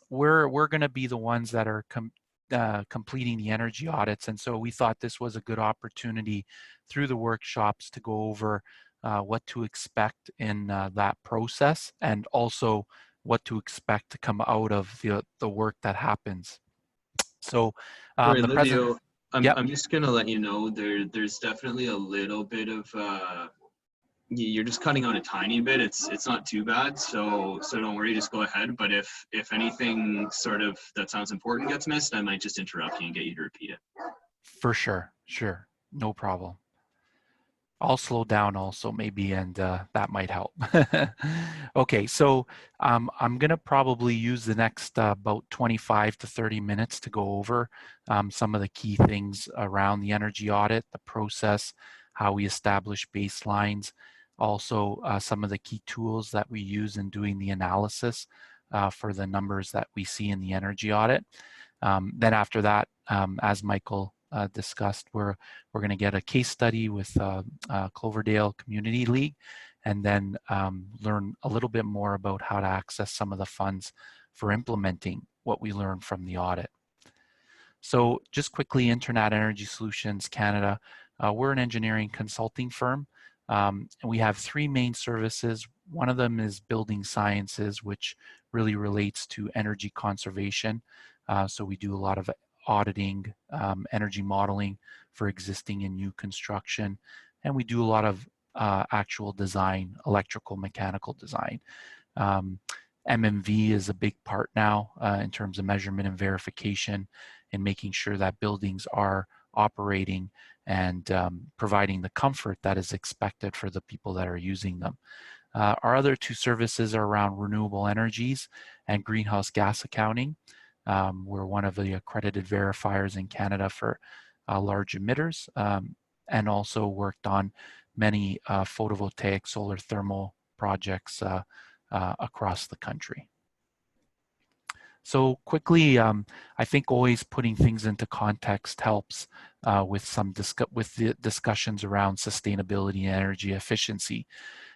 we're going to be the ones that are completing the energy audits, and so we thought this was a good opportunity through the workshops to go over what to expect in that process, and also what to expect to come out of the work that happens. So Sorry, the present, Livio, yep, I'm just gonna let you know there's definitely a little bit of you're just cutting out a tiny bit. It's not too bad, so don't worry, just go ahead. But if anything sort of that sounds important gets missed, I might just interrupt you and get you to repeat it. for sure, sure, no problem. I'll slow down also maybe, and that might help. Okay, so I'm gonna probably use the next about 25 to 30 minutes to go over some of the key things around the energy audit, the process, how we establish baselines, also some of the key tools that we use in doing the analysis for the numbers that we see in the energy audit. Then after that, as Michael discussed, we're going to get a case study with Cloverdale Community League, and then learn a little bit more about how to access some of the funds for implementing what we learned from the audit. So just quickly, Internat Energy Solutions Canada, we're an engineering consulting firm, and we have three main services. One of them is building sciences, which really relates to energy conservation. So we do a lot of auditing, energy modeling for existing and new construction, and we do a lot of actual design, electrical, mechanical design. MMV is a big part now in terms of measurement and verification, and making sure that buildings are operating and providing the comfort that is expected for the people that are using them. Our other two services are around renewable energies and greenhouse gas accounting. We're one of the accredited verifiers in Canada for large emitters, and also worked on many photovoltaic solar thermal projects across the country. So quickly, I think always putting things into context helps with the discussions around sustainability and energy efficiency.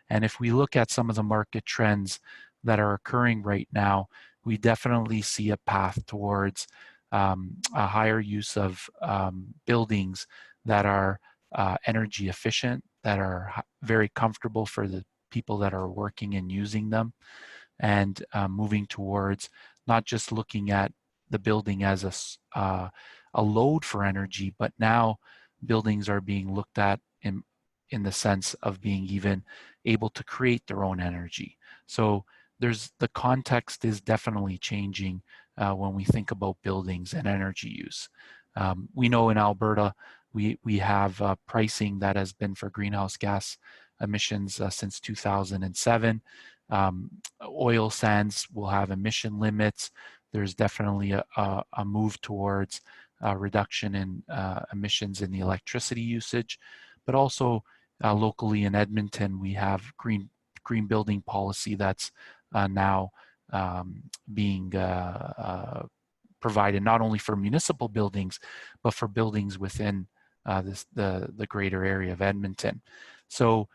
And if we look at some of the market trends that are occurring right now, we definitely see a path towards a higher use of buildings that are energy efficient, that are very comfortable for the people that are working and using them, and moving towards not just looking at the building as a load for energy, but now buildings are being looked at in the sense of being even able to create their own energy. So the context is definitely changing when we think about buildings and energy use. We know in Alberta, we have pricing that has been for greenhouse gas emissions since 2007. Oil sands will have emission limits. There's definitely a move towards a reduction in emissions in the electricity usage, but also locally in Edmonton, we have green building policy that's now being provided not only for municipal buildings, but for buildings within the greater area of Edmonton. So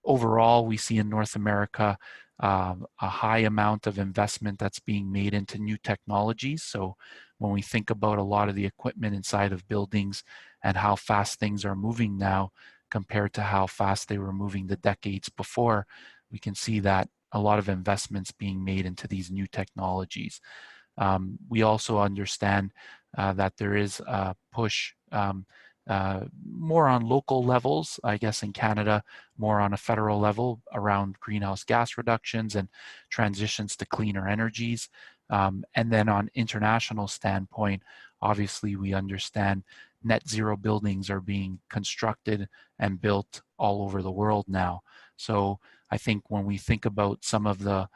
overall, we see in North America a high amount of investment that's being made into new technologies. So when we think about a lot of the equipment inside of buildings and how fast things are moving now compared to how fast they were moving the decades before, we can see that a lot of investments being made into these new technologies. We also understand that there is a push more on local levels, I guess in Canada, more on a federal level around greenhouse gas reductions and transitions to cleaner energies. And then on international standpoint, obviously we understand net zero buildings are being constructed and built all over the world now. So I think when we think about some of the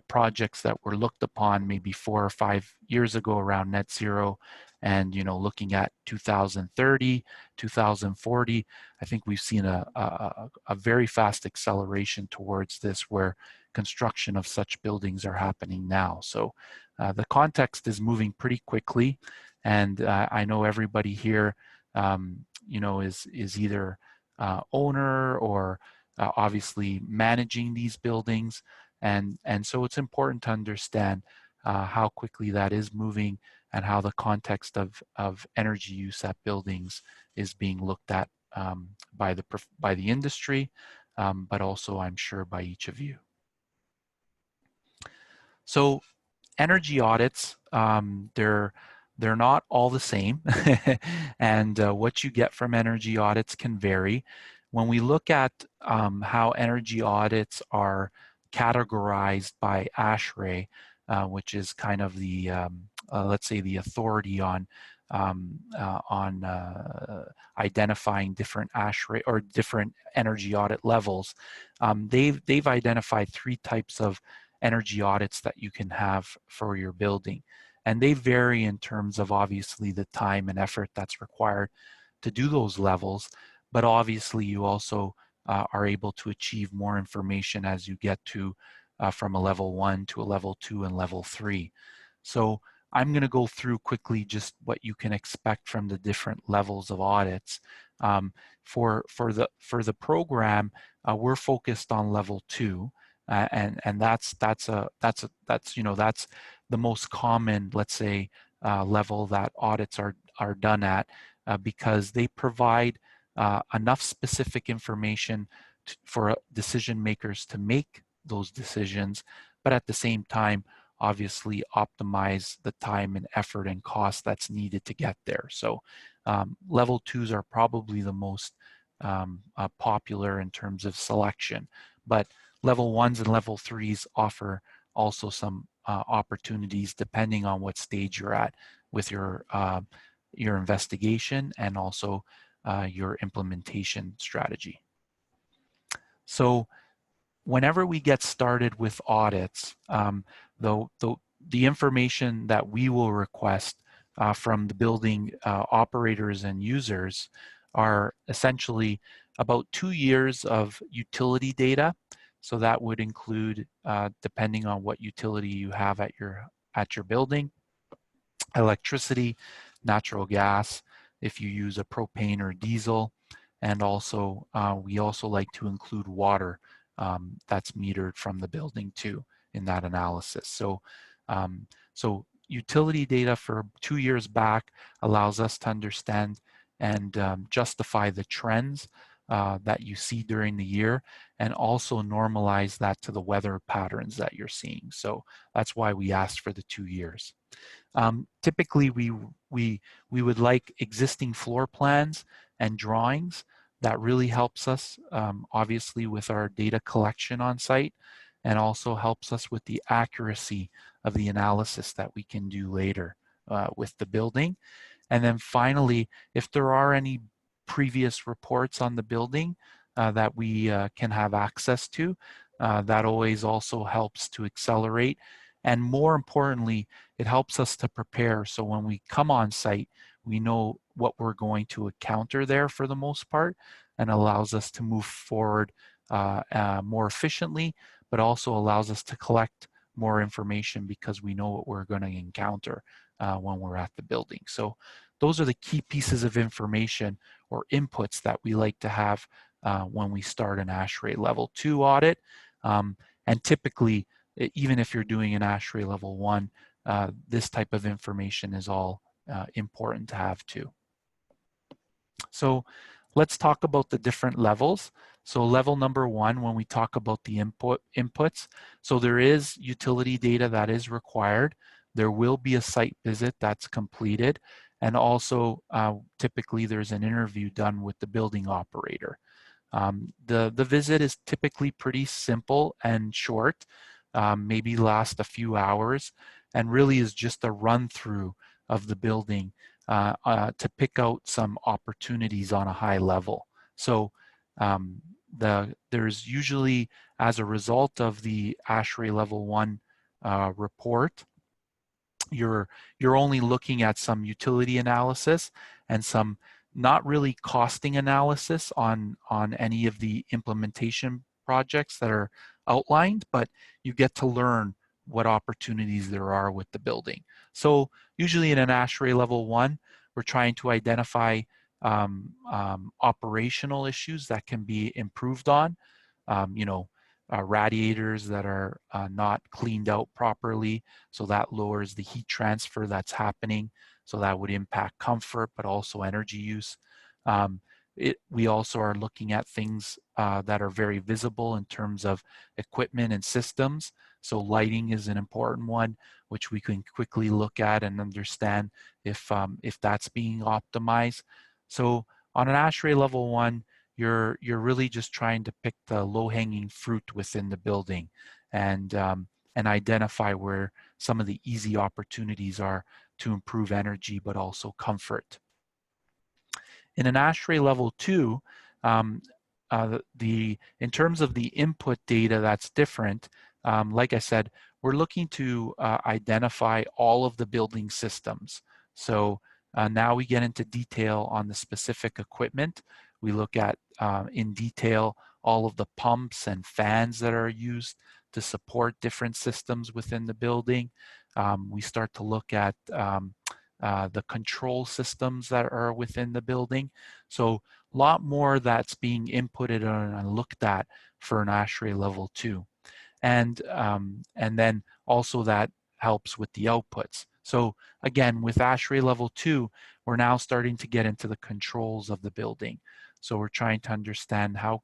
projects that were looked upon maybe 4 or 5 years ago around net zero, and looking at 2030, 2040, I think we've seen a very fast acceleration towards this, where construction of such buildings are happening now. So the context is moving pretty quickly, and I know everybody here, is either owner or obviously managing these buildings. And so it's important to understand how quickly that is moving and how the context of energy use at buildings is being looked at by the industry, but also I'm sure by each of you. So energy audits, they're not all the same, and what you get from energy audits can vary. When we look at how energy audits are categorized by Ashtray, which is kind of the let's say the authority on identifying different Ashtray or different energy audit levels, they've identified 3 types of energy audits that you can have for your building. And they vary in terms of obviously the time and effort that's required to do those levels, but obviously you also are able to achieve more information as you get to from a level 1 to a level 2 and level 3. So I'm going to go through quickly just what you can expect from the different levels of audits. For the program, we're focused on level 2. And that's the most common, let's say, level that audits are done at, because they provide enough specific information for decision makers to make those decisions, but at the same time obviously optimize the time and effort and cost that's needed to get there. So level 2s are probably the most popular in terms of selection, but level 1s and level 3s offer also some opportunities depending on what stage you're at with your investigation and also your implementation strategy. So whenever we get started with audits, the information that we will request from the building operators and users are essentially about 2 years of utility data. So that would include, depending on what utility you have at your building, electricity, natural gas, if you use a propane or diesel, and also we also like to include water that's metered from the building too in that analysis. So, so utility data for 2 years back allows us to understand and justify the trends that you see during the year, and also normalize that to the weather patterns that you're seeing. So that's why we asked for the 2 years. Typically, we would like existing floor plans and drawings. That really helps us, obviously, with our data collection on site, and also helps us with the accuracy of the analysis that we can do later with the building. And then finally, if there are any previous reports on the building that we can have access to, that always also helps to accelerate. And more importantly, it helps us to prepare. So when we come on site, we know what we're going to encounter there for the most part, and allows us to move forward more efficiently, but also allows us to collect more information because we know what we're going to encounter when we're at the building. So those are the key pieces of information or inputs that we like to have when we start an Ashtray level 2 audit. And typically, even if you're doing an Ashtray level 1, this type of information is all important to have too. So let's talk about the different levels. So level number 1, when we talk about the inputs, so there is utility data that is required. There will be a site visit that's completed. And also, typically there's an interview done with the building operator. The visit is typically pretty simple and short, maybe last a few hours, and really is just a run through of the building to pick out some opportunities on a high level. So there's usually, as a result of the Ashtray level 1 report, you're only looking at some utility analysis and some not really costing analysis on any of the implementation projects that are outlined, but you get to learn what opportunities there are with the building. So usually in an Ashtray level 1, we're trying to identify operational issues that can be improved on. radiators that are not cleaned out properly, so that lowers the heat transfer that's happening, so that would impact comfort but also energy use. We also are looking at things that are very visible in terms of equipment and systems. So lighting is an important one, which we can quickly look at and understand if that's being optimized. So on an Ashtray level 1, you're really just trying to pick the low-hanging fruit within the building and identify where some of the easy opportunities are to improve energy but also comfort. In an Ashtray level 2, in terms of the input data, that's different. Like I said, we're looking to identify all of the building systems. So now we get into detail on the specific equipment. We look at in detail all of the pumps and fans that are used to support different systems within the building. We start to look at the control systems that are within the building. So a lot more that's being inputted and looked at for an Ashtray level 2. And then also that helps with the outputs. So again, with Ashtray level 2, we're now starting to get into the controls of the building. So we're trying to understand how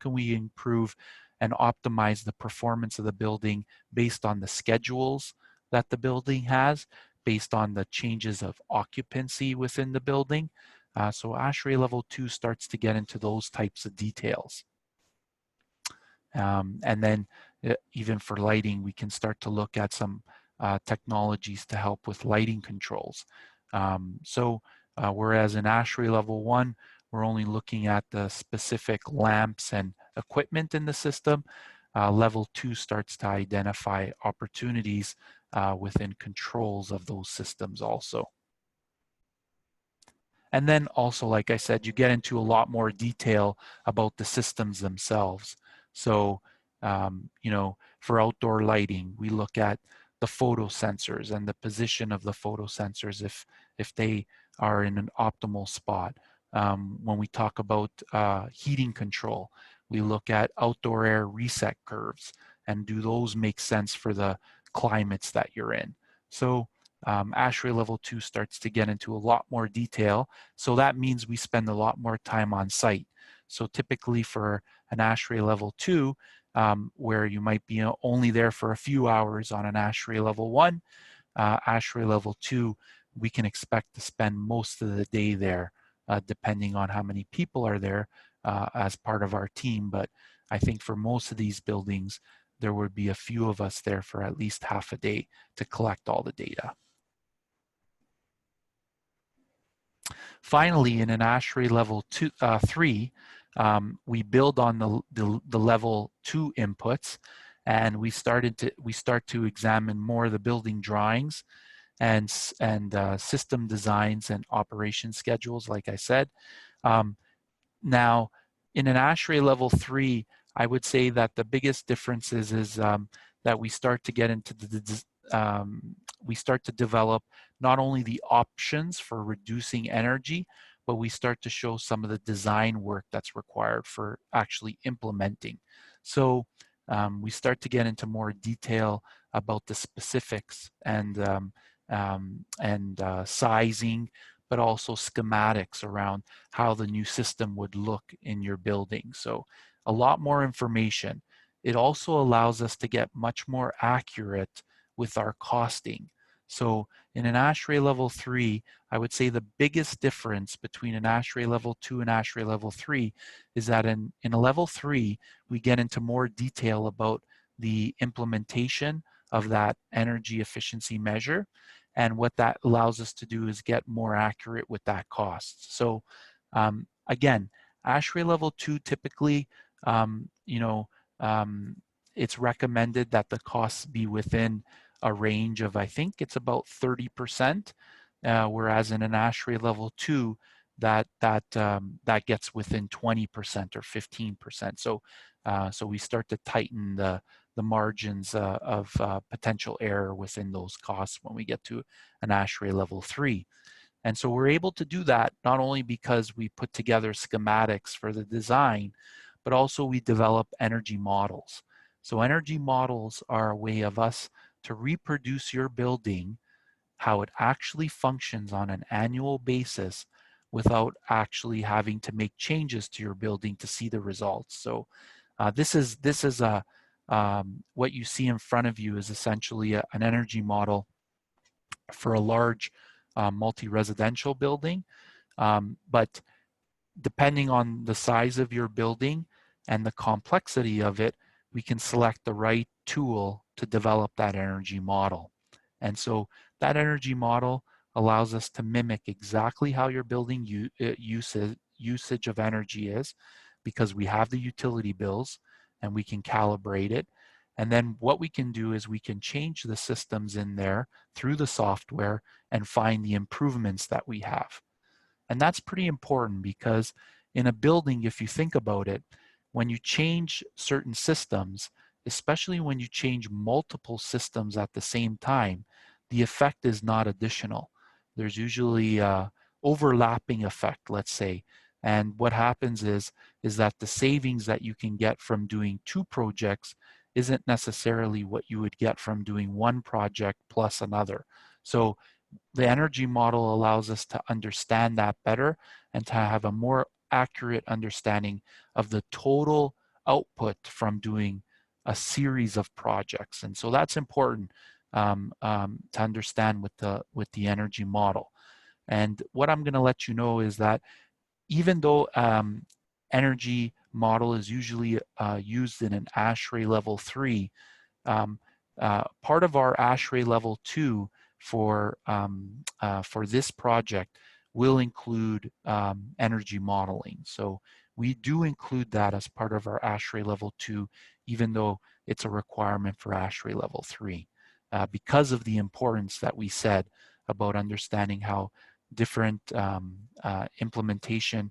can we improve and optimize the performance of the building based on the schedules that the building has, based on the changes of occupancy within the building. So Ashtray level 2 starts to get into those types of details. And then even for lighting, we can start to look at some technologies to help with lighting controls. Whereas in Ashtray level 1, we're only looking at the specific lamps and equipment in the system, level 2 starts to identify opportunities within controls of those systems also. And then also, like I said, you get into a lot more detail about the systems themselves. So, you know, for outdoor lighting, we look at the photo sensors and the position of the photo sensors if they are in an optimal spot. When we talk about heating control, we look at outdoor air reset curves and do those make sense for the climates that you're in. So Ashtray level 2 starts to get into a lot more detail. So that means we spend a lot more time on site. So typically for an Ashtray level 2, where you might be only there for a few hours on an Ashtray level 1, Ashtray level 2, we can expect to spend most of the day there, depending on how many people are there as part of our team. But I think for most of these buildings, there would be a few of us there for at least half a day to collect all the data. Finally, in an Ashtray level 3, we build on the level 2 inputs, and we start to examine more of the building drawings and system designs and operation schedules, like I said. Now, in an Ashtray level 3, I would say that the biggest difference is that we start to get into we start to develop not only the options for reducing energy, but we start to show some of the design work that's required for actually implementing. So we start to get into more detail about the specifics and sizing, but also schematics around how the new system would look in your building. So a lot more information. It also allows us to get much more accurate with our costing. So in an Ashtray level 3, I would say the biggest difference between an Ashtray level 2 and Ashtray level 3 is that in a level 3, we get into more detail about the implementation of that energy efficiency measure. And what that allows us to do is get more accurate with that cost. So again, Ashtray level 2 typically, it's recommended that the costs be within a range of, I think it's about 30%, whereas in an Ashtray level 2, that gets within 20% or 15%. So we start to tighten the margins of potential error within those costs when we get to an Ashtray level 3. And so we're able to do that not only because we put together schematics for the design, but also we develop energy models. So energy models are a way of us to reproduce your building, how it actually functions on an annual basis without actually having to make changes to your building to see the results. So this is a what you see in front of you is essentially an energy model for a large multi-residential building. But depending on the size of your building and the complexity of it, we can select the right tool to develop that energy model. And so that energy model allows us to mimic exactly how your building usage of energy is, because we have the utility bills and we can calibrate it. And then what we can do is we can change the systems in there through the software and find the improvements that we have. And that's pretty important, because in a building, if you think about it, when you change certain systems, especially when you change multiple systems at the same time, the effect is not additional. There's usually a overlapping effect, let's say. And what happens is that the savings that you can get from doing 2 projects isn't necessarily what you would get from doing 1 project plus another. So the energy model allows us to understand that better and to have a more accurate understanding of the total output from doing a series of projects. And so that's important to understand with the energy model. And what I'm going to let you know is that even though energy model is usually used in an Ashtray level 3, part of our Ashtray level 2 for this project will include energy modeling. So we do include that as part of our Ashtray level 2, even though it's a requirement for Ashtray level 3, because of the importance that we said about understanding how different implementation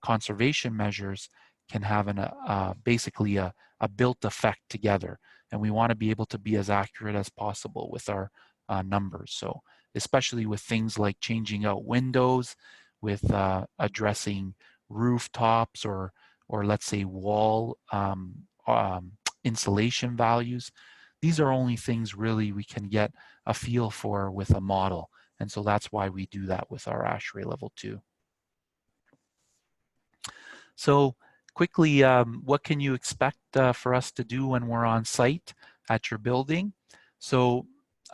conservation measures can have basically a built effect together. And we want to be able to be as accurate as possible with our numbers. So especially with things like changing out windows, with addressing rooftops or let's say wall insulation values, these are only things really we can get a feel for with a model. And so that's why we do that with our Ashtray level 2. So quickly, what can you expect for us to do when we're on site at your building? So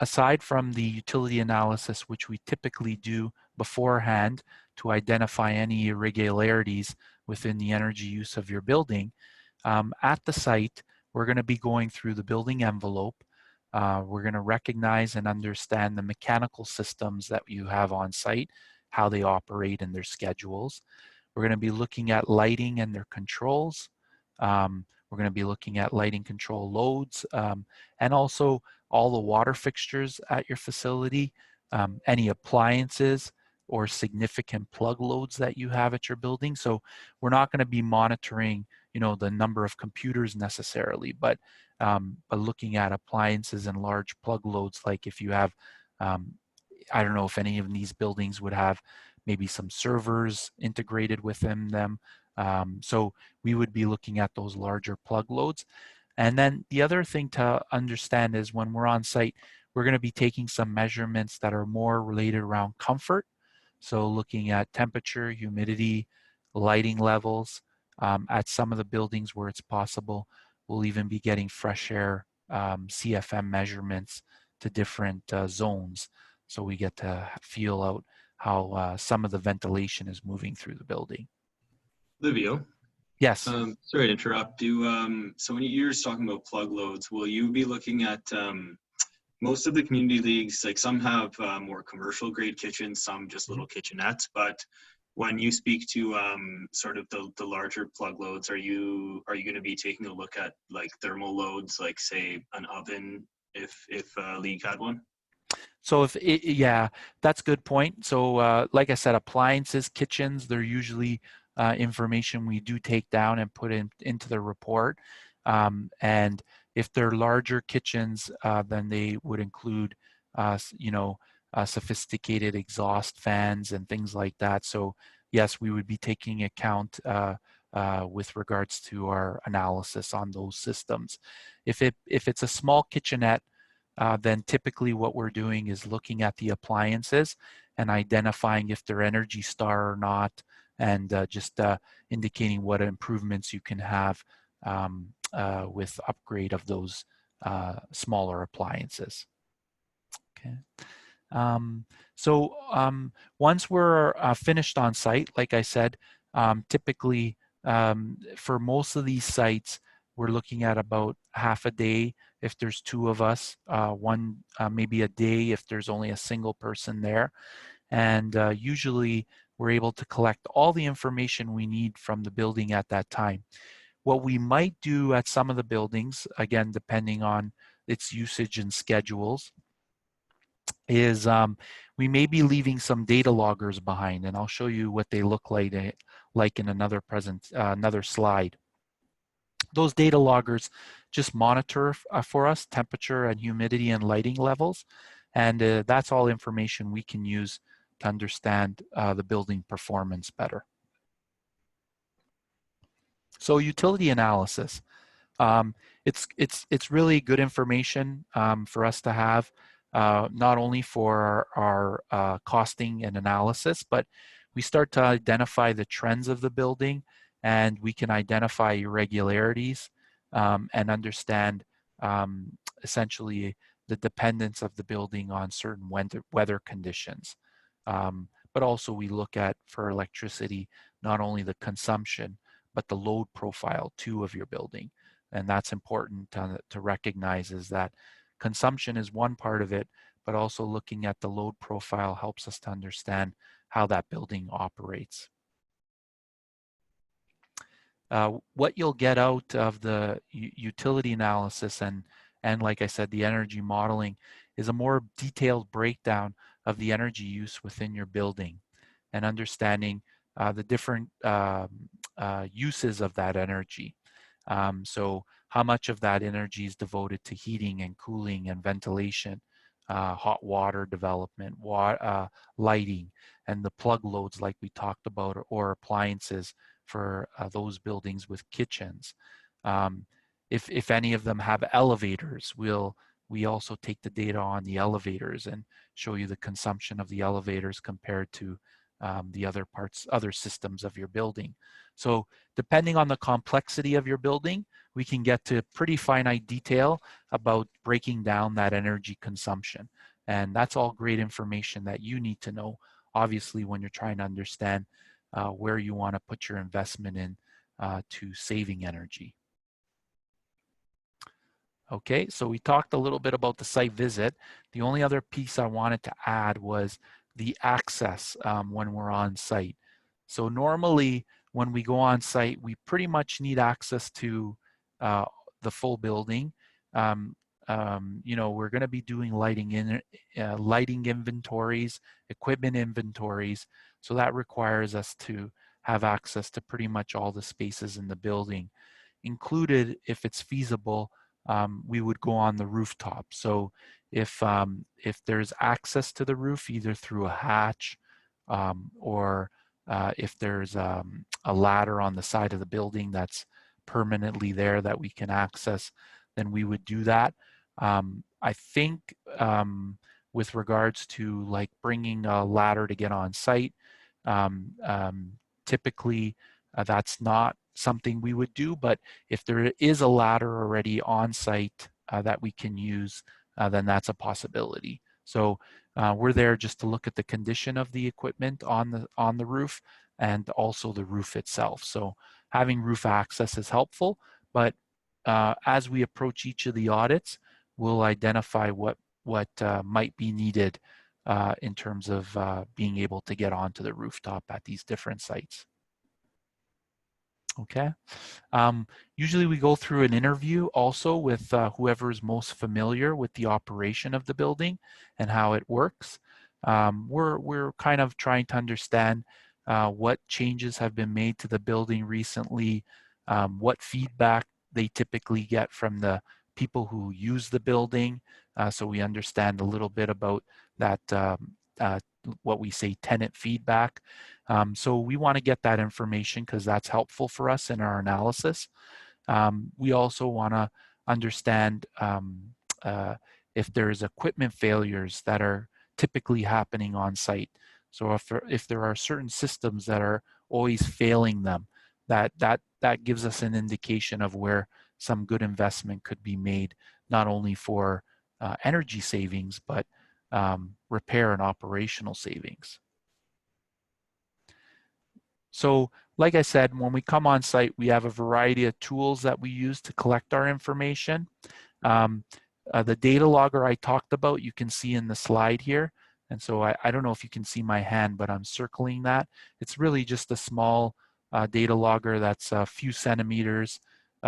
aside from the utility analysis, which we typically do beforehand to identify any irregularities within the energy use of your building, at the site, we're going to be going through the building envelope. We're going to recognize and understand the mechanical systems that you have on site, how they operate and their schedules. We're going to be looking at lighting and their controls. We're going to be looking at lighting control loads, and also all the water fixtures at your facility, any appliances or significant plug loads that you have at your building. So we're not going to be monitoring, the number of computers necessarily, but looking at appliances and large plug loads, like if you have, I don't know if any of these buildings would have maybe some servers integrated within them. So we would be looking at those larger plug loads. And then the other thing to understand is when we're on site, we're going to be taking some measurements that are more related around comfort. So looking at temperature, humidity, lighting levels. At some of the buildings where it's possible, we'll even be getting fresh air CFM measurements to different zones. So we get to feel out how some of the ventilation is moving through the building. Livio, Yes. sorry to interrupt you. So when you're just talking about plug loads, will you be looking at most of the community leagues, like some have more commercial grade kitchens, some just little kitchenettes, but when you speak to sort of the larger plug loads, are you going to be taking a look at like thermal loads, like say an oven, if a league had one? So yeah, that's a good point. So like I said, appliances, kitchens, they're usually information we do take down and put into the report. And if they're larger kitchens, then they would include, sophisticated exhaust fans and things like that. So yes, we would be taking account with regards to our analysis on those systems. If it's a small kitchenette, then typically what we're doing is looking at the appliances and identifying if they're Energy Star or not, and just indicating what improvements you can have with upgrade of those smaller appliances. Okay. Once we're finished on site, like I said, typically for most of these sites, we're looking at about half a day if there's two of us, maybe a day if there's only a single person there. And usually we're able to collect all the information we need from the building at that time. What we might do at some of the buildings, again, depending on its usage and schedules, is we may be leaving some data loggers behind, and I'll show you what they look like in another slide. Those data loggers just monitor for us temperature and humidity and lighting levels, and that's all information we can use to understand the building performance better. So utility analysis. It's really good information for us to have, not only for our costing and analysis, but we start to identify the trends of the building, and we can identify irregularities and understand essentially the dependence of the building on certain weather conditions. But also we look at, for electricity, not only the consumption, but the load profile too of your building. And that's important to recognize, is that consumption is one part of it, but also looking at the load profile helps us to understand how that building operates. What you'll get out of the utility analysis and like I said, the energy modeling, is a more detailed breakdown of the energy use within your building and understanding the different uses of that energy. So how much of that energy is devoted to heating and cooling and ventilation, hot water development, lighting, and the plug loads like we talked about, or appliances for those buildings with kitchens. If any of them have elevators, we also take the data on the elevators and show you the consumption of the elevators compared to the other systems of your building. So depending on the complexity of your building, we can get to pretty finite detail about breaking down that energy consumption. And that's all great information that you need to know, obviously, when you're trying to understand where you want to put your investment in to saving energy. Okay, so we talked a little bit about the site visit. The only other piece I wanted to add was the access when we're on site. So normally when we go on site, we pretty much need access to the full building. You know, we're going to be doing lighting inventories, equipment inventories. So that requires us to have access to pretty much all the spaces in the building. Included, if it's feasible, we would go on the rooftop. So if there's access to the roof, either through a hatch or if there's a ladder on the side of the building that's permanently there that we can access, then we would do that. I think with regards to like bringing a ladder to get on site, typically that's not something we would do, but if there is a ladder already on site that we can use, then that's a possibility. So we're there just to look at the condition of the equipment on the roof and also the roof itself. So having roof access is helpful, but as we approach each of the audits, we'll identify what might be needed in terms of being able to get onto the rooftop at these different sites. Okay. Usually we go through an interview also with whoever is most familiar with the operation of the building and how it works. We're kind of trying to understand what changes have been made to the building recently, what feedback they typically get from the people who use the building, so we understand a little bit about that what we say tenant feedback. So we want to get that information because that's helpful for us in our analysis. We also want to understand if there's equipment failures that are typically happening on site. So if there are certain systems that are always failing them, that gives us an indication of where some good investment could be made, not only for energy savings, but repair and operational savings. So like I said, when we come on site, we have a variety of tools that we use to collect our information. The data logger I talked about, you can see in the slide here. And so I don't know if you can see my hand, but I'm circling that. It's really just a small data logger that's a few centimeters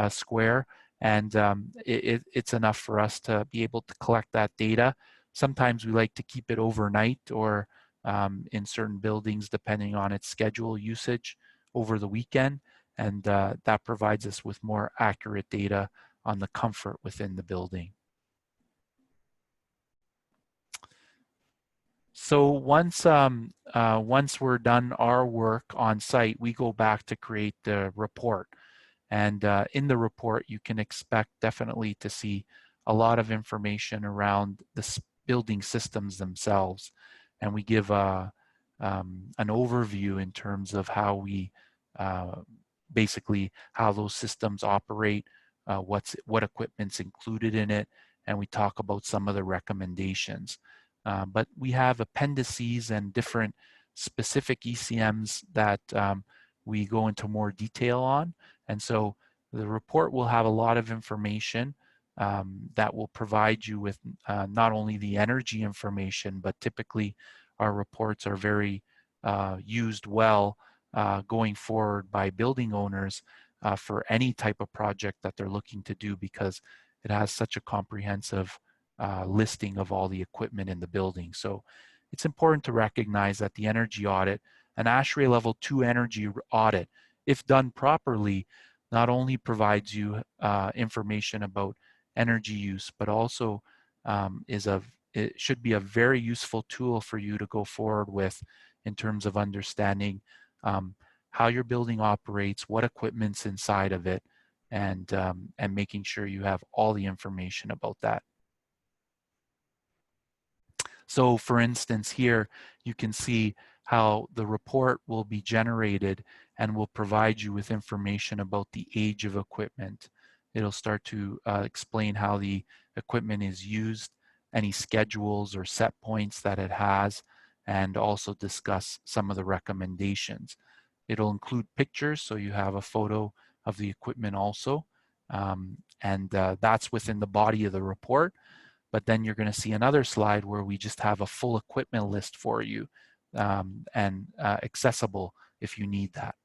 square. And it's enough for us to be able to collect that data. Sometimes we like to keep it overnight or in certain buildings, depending on its schedule usage over the weekend. And that provides us with more accurate data on the comfort within the building. So once we're done our work on site, we go back to create the report. And in the report, you can expect definitely to see a lot of information around the building systems themselves. And we give an overview in terms of how we basically how those systems operate, what equipment's included in it, and we talk about some of the recommendations. But we have appendices and different specific ECMs that we go into more detail on. And so the report will have a lot of information that will provide you with not only the energy information, but typically our reports are very used well going forward by building owners for any type of project that they're looking to do, because it has such a comprehensive listing of all the equipment in the building. So it's important to recognize that the energy audit, an Ashtray level 2 energy audit, if done properly, not only provides you information about energy use, but also it should be a very useful tool for you to go forward with in terms of understanding how your building operates, what equipment's inside of it, and making sure you have all the information about that. So for instance, here you can see how the report will be generated and will provide you with information about the age of equipment. It'll start to explain how the equipment is used, any schedules or set points that it has, and also discuss some of the recommendations. It'll include pictures, so you have a photo of the equipment also, and that's within the body of the report. But then you're going to see another slide where we just have a full equipment list for you and accessible if you need that.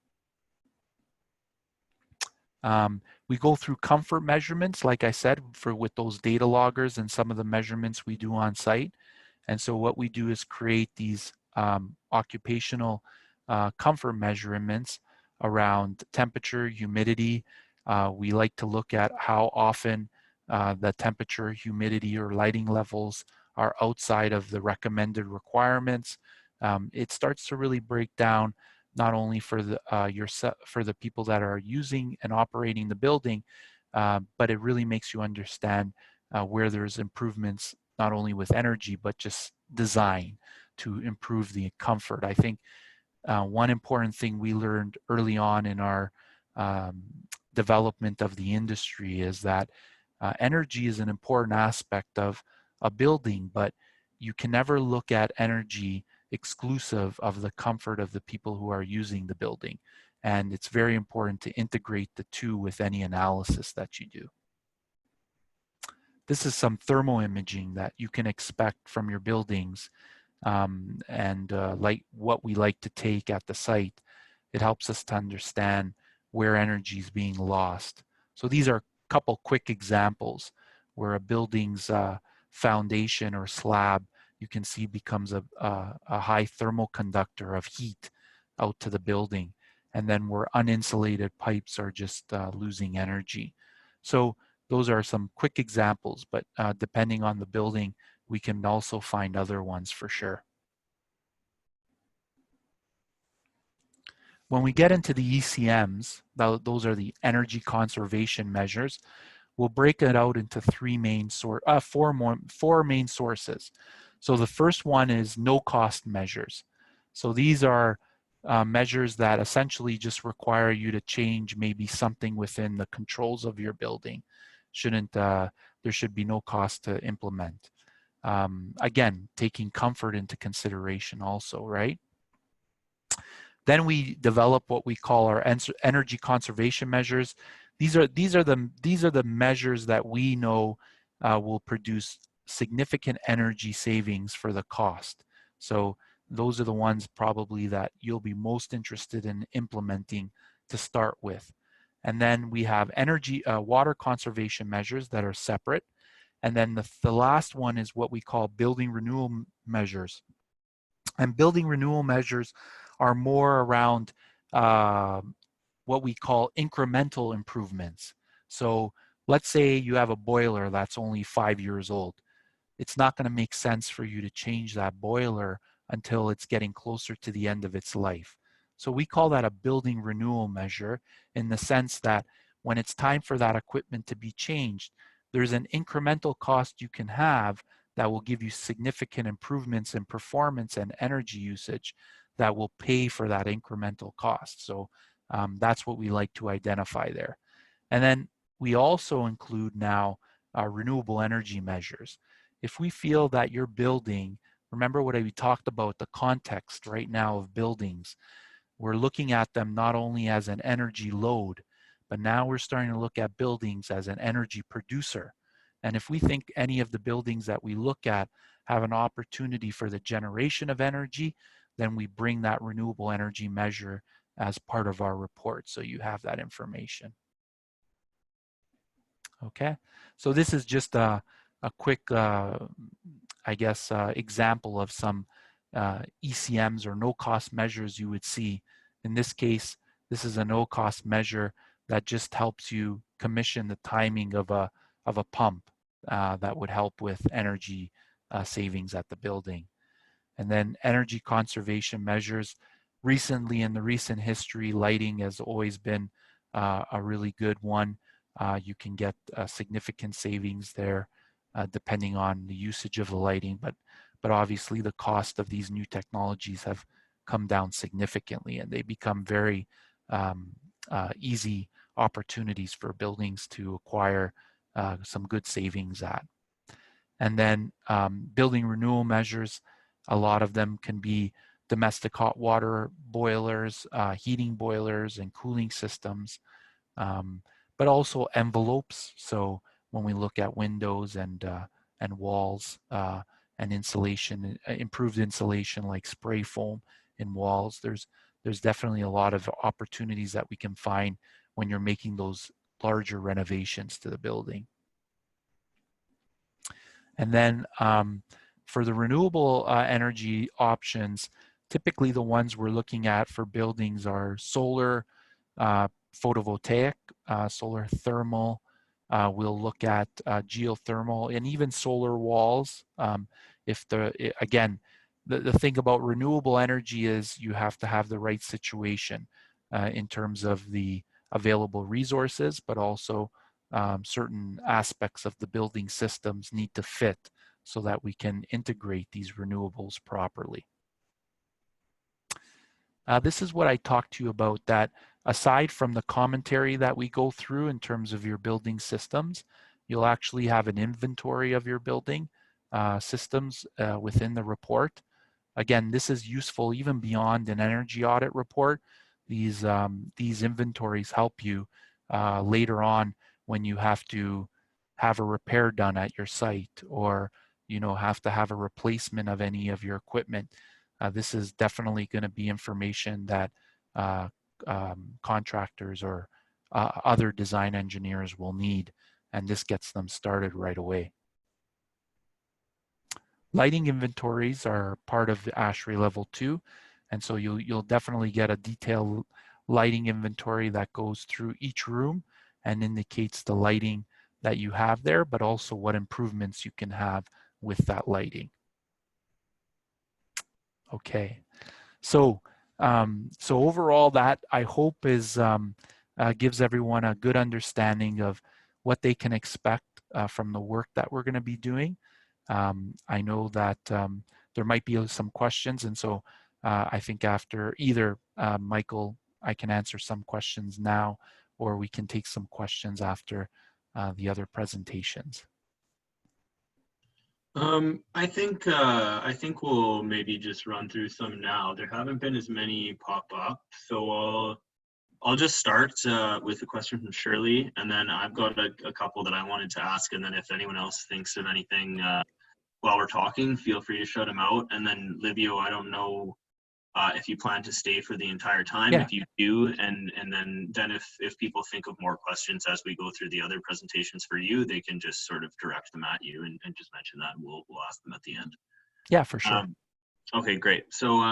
We go through comfort measurements, like I said, with those data loggers and some of the measurements we do on site. And so what we do is create these occupational comfort measurements around temperature, humidity. We like to look at how often the temperature, humidity, or lighting levels are outside of the recommended requirements. It starts to really break down not only for the for the people that are using and operating the building, but it really makes you understand where there's improvements not only with energy but just design to improve the comfort. I think one important thing we learned early on in our development of the industry is that energy is an important aspect of a building, but you can never look at energy exclusive of the comfort of the people who are using the building. And it's very important to integrate the two with any analysis that you do. This is some thermal imaging that you can expect from your buildings like what we like to take at the site. It helps us to understand where energy is being lost. So these are a couple quick examples where a building's foundation or slab, you can see, becomes a high thermal conductor of heat out to the building, and then where uninsulated pipes are just losing energy. So those are some quick examples, but depending on the building, we can also find other ones for sure. When we get into the ECMs, those are the energy conservation measures, we'll break it out into four main sources. So the first one is no-cost measures. So these are measures that essentially just require you to change maybe something within the controls of your building. There should be no cost to implement. Again, taking comfort into consideration also, right? Then we develop what we call our energy conservation measures. These are the measures that we know will produce significant energy savings for the cost. So those are the ones probably that you'll be most interested in implementing to start with. And then we have water conservation measures that are separate. And then the last one is what we call building renewal measures. And building renewal measures are more around what we call incremental improvements. So let's say you have a boiler that's only 5 years old. It's not going to make sense for you to change that boiler until it's getting closer to the end of its life. So we call that a building renewal measure, in the sense that when it's time for that equipment to be changed, there's an incremental cost you can have that will give you significant improvements in performance and energy usage that will pay for that incremental cost. So that's what we like to identify there. And then we also include now renewable energy measures. If we feel that your building, remember what we talked about, the context right now of buildings, we're looking at them not only as an energy load, but now we're starting to look at buildings as an energy producer. And if we think any of the buildings that we look at have an opportunity for the generation of energy, then we bring that renewable energy measure as part of our report, so you have that information. Okay, so this is just a quick, I guess, example of some ECMs or no-cost measures you would see. In this case, this is a no-cost measure that just helps you commission the timing of a pump that would help with energy savings at the building. And then energy conservation measures. Recently, in the recent history, lighting has always been a really good one. You can get significant savings there depending on the usage of the lighting, but obviously the cost of these new technologies have come down significantly, and they become very easy opportunities for buildings to acquire some good savings at. And then building renewal measures, a lot of them can be domestic hot water boilers, heating boilers, and cooling systems, but also envelopes. So when we look at windows and walls and insulation, improved insulation like spray foam in walls, there's definitely a lot of opportunities that we can find when you're making those larger renovations to the building. And then for the renewable energy options, typically the ones we're looking at for buildings are solar, photovoltaic, solar thermal. We'll look at geothermal and even solar walls. Again, the thing about renewable energy is you have to have the right situation in terms of the available resources, but also certain aspects of the building systems need to fit so that we can integrate these renewables properly. This is what I talked to you about, that aside from the commentary that we go through in terms of your building systems, you'll actually have an inventory of your building systems within the report. Again, this is useful even beyond an energy audit report. These inventories help you later on when you have to have a repair done at your site, or have to have a replacement of any of your equipment. This is definitely going to be information that contractors or other design engineers will need, and this gets them started right away. Lighting inventories are part of the Ashtray Level 2, and so you'll definitely get a detailed lighting inventory that goes through each room and indicates the lighting that you have there, but also what improvements you can have with that lighting. Okay, so So overall, that I hope is gives everyone a good understanding of what they can expect from the work that we're going to be doing. I know that there might be some questions, and so I think after either Michael, I can answer some questions now, or we can take some questions after the other presentations. I think we'll maybe just run through some now. There haven't been as many pop up, so I'll just start with a question from Shirley, and then I've got a couple that I wanted to ask, and then if anyone else thinks of anything while we're talking, feel free to shout them out. And then Livio, I don't know if you plan to stay for the entire time. Yeah. If you do, and then if people think of more questions as we go through the other presentations for you, they can just sort of direct them at you and just mention that, and we'll ask them at the end. Yeah, for sure. Okay, great. So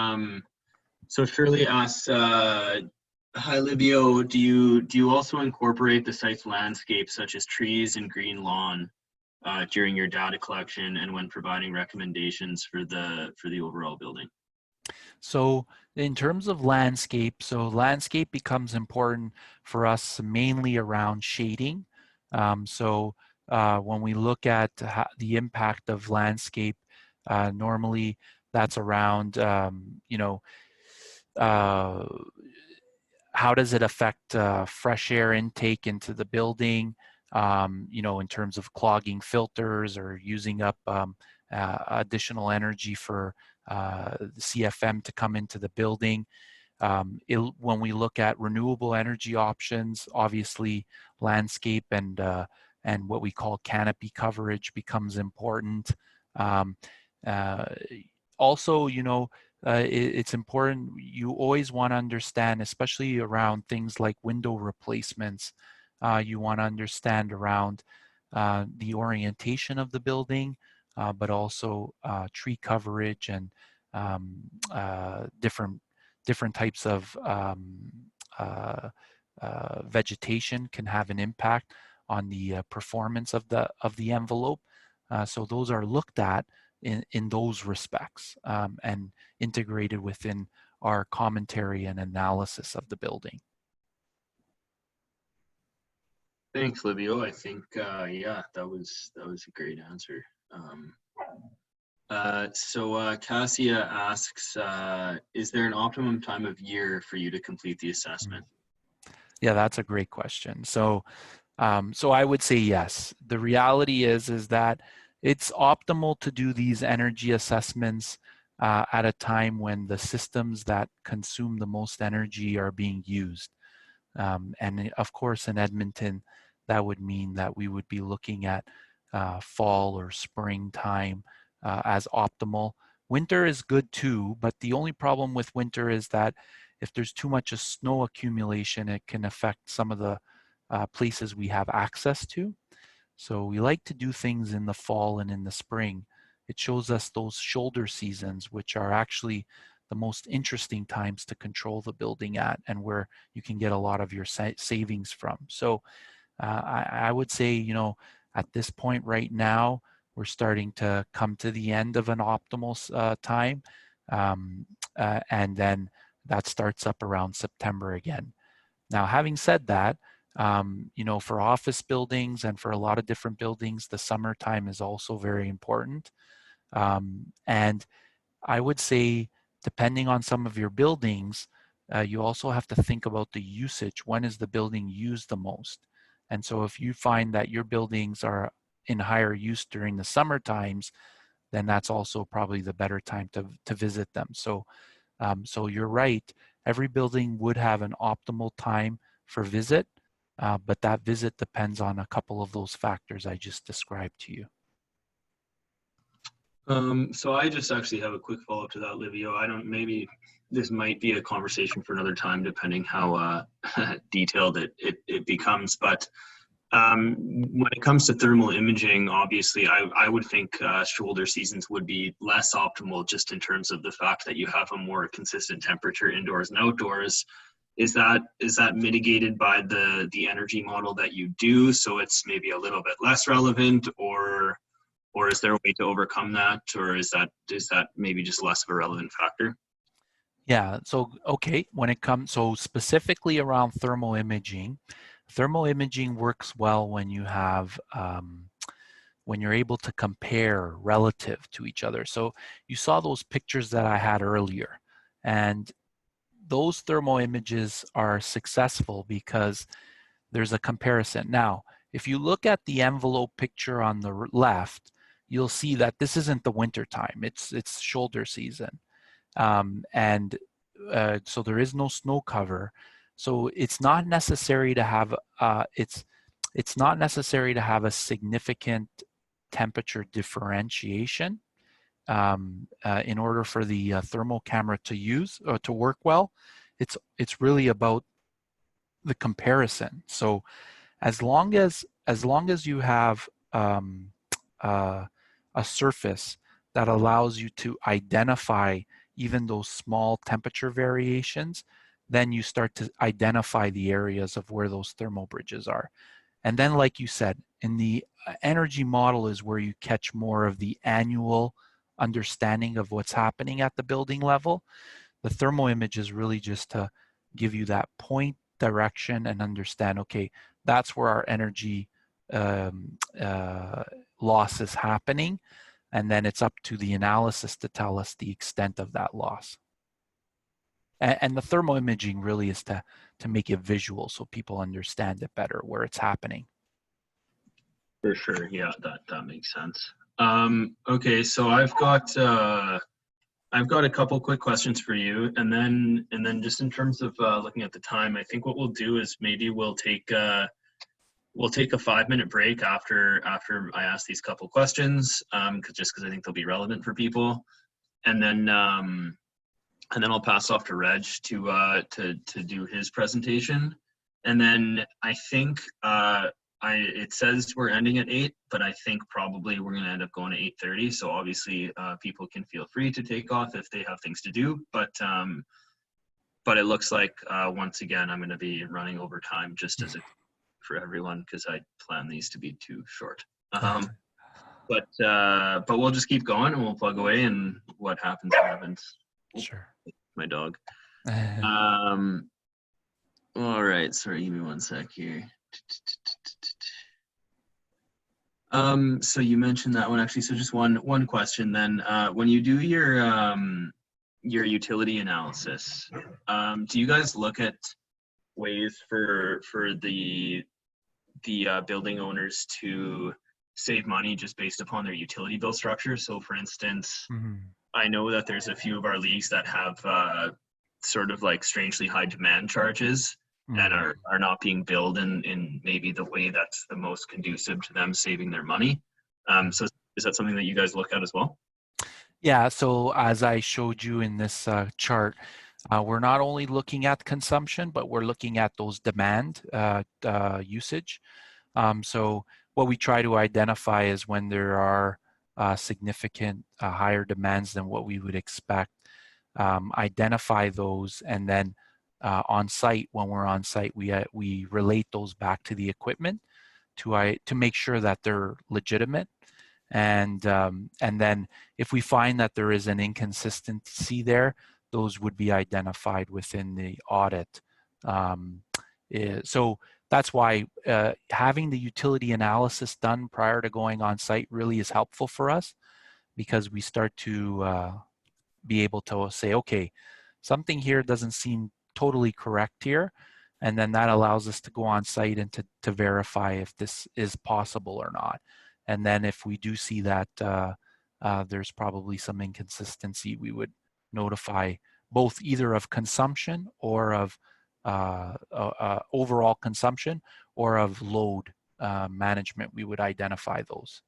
so Shirley asks, hi Livio, do you also incorporate the site's landscape such as trees and green lawn during your data collection and when providing recommendations for the overall building? So in terms of landscape, so landscape becomes important for us mainly around shading. When we look at the impact of landscape, normally that's around, how does it affect fresh air intake into the building, in terms of clogging filters or using up additional energy for the CFM to come into the building. When we look at renewable energy options, obviously landscape and what we call canopy coverage becomes important. Also, it's important, you always want to understand, especially around things like window replacements, you want to understand around the orientation of the building, but also tree coverage and different types of vegetation can have an impact on the performance of the envelope. So those are looked at in those respects and integrated within our commentary and analysis of the building. Thanks, Livio. I think yeah, that was a great answer. So Cassia asks, is there an optimum time of year for you to complete the assessment? Yeah, that's a great question. So I would say yes. The reality is that it's optimal to do these energy assessments at a time when the systems that consume the most energy are being used. And of course, in Edmonton, that would mean that we would be looking at fall or springtime as optimal. Winter is good too, but the only problem with winter is that if there's too much snow accumulation, it can affect some of the places we have access to. So we like to do things in the fall and in the spring. It shows us those shoulder seasons, which are actually the most interesting times to control the building at, and where you can get a lot of your savings from. So I would say, at this point right now, we're starting to come to the end of an optimal time. And then that starts up around September again. Now, having said that, for office buildings and for a lot of different buildings, the summertime is also very important. And I would say, depending on some of your buildings, you also have to think about the usage. When is the building used the most? And so if you find that your buildings are in higher use during the summer times, then that's also probably the better time to visit them. So you're right, every building would have an optimal time for visit, but that visit depends on a couple of those factors I just described to you. So I just actually have a quick follow-up to that, Livio. Maybe this might be a conversation for another time, depending how detailed it becomes. But when it comes to thermal imaging, obviously, I would think shoulder seasons would be less optimal, just in terms of the fact that you have a more consistent temperature indoors and outdoors. Is that mitigated by the energy model that you do, so it's maybe a little bit less relevant, or is there a way to overcome that, or is that maybe just less of a relevant factor? Yeah, so okay, when it comes, so specifically around thermal imaging works well when you have when you're able to compare relative to each other. So you saw those pictures that I had earlier, and those thermal images are successful because there's a comparison. Now, if you look at the envelope picture on the left, you'll see that this isn't the winter time. It's shoulder season, and so there is no snow cover. So it's not necessary to have it's not necessary to have a significant temperature differentiation in order for the thermal camera to use or to work well. It's really about the comparison. So as long as you have a surface that allows you to identify even those small temperature variations, then you start to identify the areas of where those thermal bridges are. And then, like you said, in the energy model is where you catch more of the annual understanding of what's happening at the building level. The thermal image is really just to give you that point direction and understand, okay, that's where our energy loss is happening. And then it's up to the analysis to tell us the extent of that loss. And the thermal imaging really is to make it visual so people understand it better where it's happening. For sure, yeah, that makes sense. Okay, so I've got a couple quick questions for you, and then just in terms of looking at the time, I think what we'll do is maybe we'll take a 5-minute break after I ask these couple questions, because I think they'll be relevant for people, and then I'll pass off to Reg to do his presentation, and then I think it says we're ending at 8, but I think probably we're going to end up going to 8:30. So obviously, people can feel free to take off if they have things to do. But it looks like once again I'm going to be running over time just as for everyone because I plan these to be too short. But we'll just keep going and we'll plug away, and what happens happens. Sure. My dog. All right. Sorry, give me one sec here. So you mentioned that one actually. So just one question then. When you do your utility analysis, do you guys look at ways for the building owners to save money just based upon their utility bill structure? So for instance, I know that there's a few of our leagues that have sort of like strangely high demand charges and are not being billed in maybe the way that's the most conducive to them saving their money. So is that something that you guys look at as well? Yeah, so as I showed you in this chart, we're not only looking at consumption, but we're looking at those demand usage. So what we try to identify is when there are significant higher demands than what we would expect, identify those, and then on site, when we're on site, we relate those back to the equipment to make sure that they're legitimate. And then if we find that there is an inconsistency there, those would be identified within the audit. So that's why having the utility analysis done prior to going on site really is helpful for us, because we start to be able to say, okay, something here doesn't seem totally correct here. And then that allows us to go on site and to verify if this is possible or not. And then if we do see that there's probably some inconsistency, we would notify both either of consumption or of overall consumption or of load management. We would identify those.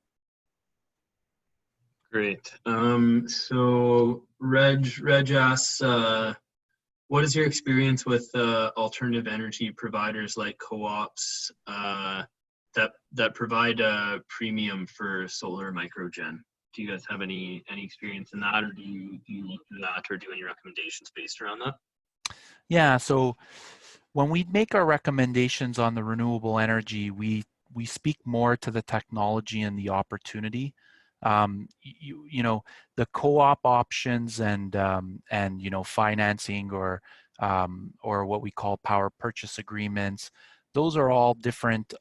Great. So Reg asks, what is your experience with alternative energy providers like co-ops that provide a premium for solar microgen? Do you guys have any experience in that, or do you look at that or do any recommendations based around that? Yeah, so when we make our recommendations on the renewable energy, we speak more to the technology and the opportunity. you know, the co-op options and you know, financing or what we call power purchase agreements, those are all different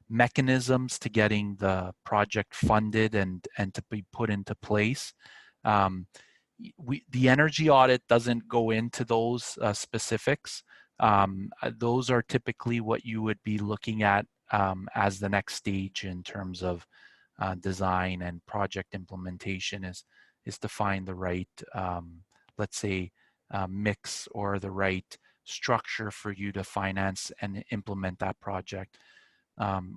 mechanisms to getting the project funded and to be put into place. The energy audit doesn't go into those specifics. Those are typically what you would be looking at as the next stage in terms of design and project implementation, is to find the right, let's say, mix or the right structure for you to finance and implement that project. You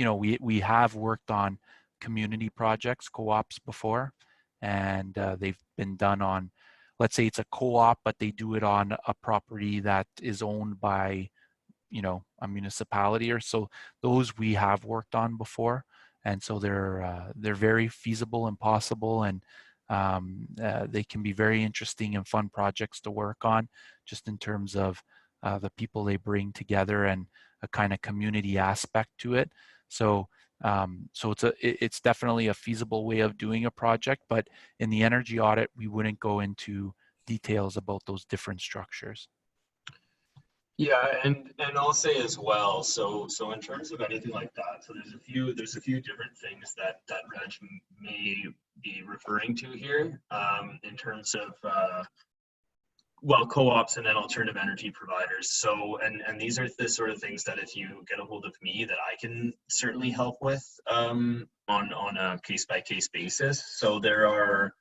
know, we have worked on community projects, co-ops before, and they've been done on, let's say it's a co-op, but they do it on a property that is owned by, you know, a municipality or so. Those we have worked on before, and so they're very feasible and possible, and they can be very interesting and fun projects to work on, just in terms of the people they bring together and a kind of community aspect to it. So so it's definitely a feasible way of doing a project, but in the energy audit, we wouldn't go into details about those different structures. Yeah, and I'll say as well. So in terms of anything like that, so there's a few different things that Reg may be referring to here, in terms of well, co-ops and then alternative energy providers. So and these are the sort of things that if you get a hold of me, that I can certainly help with on a case by case basis. So there are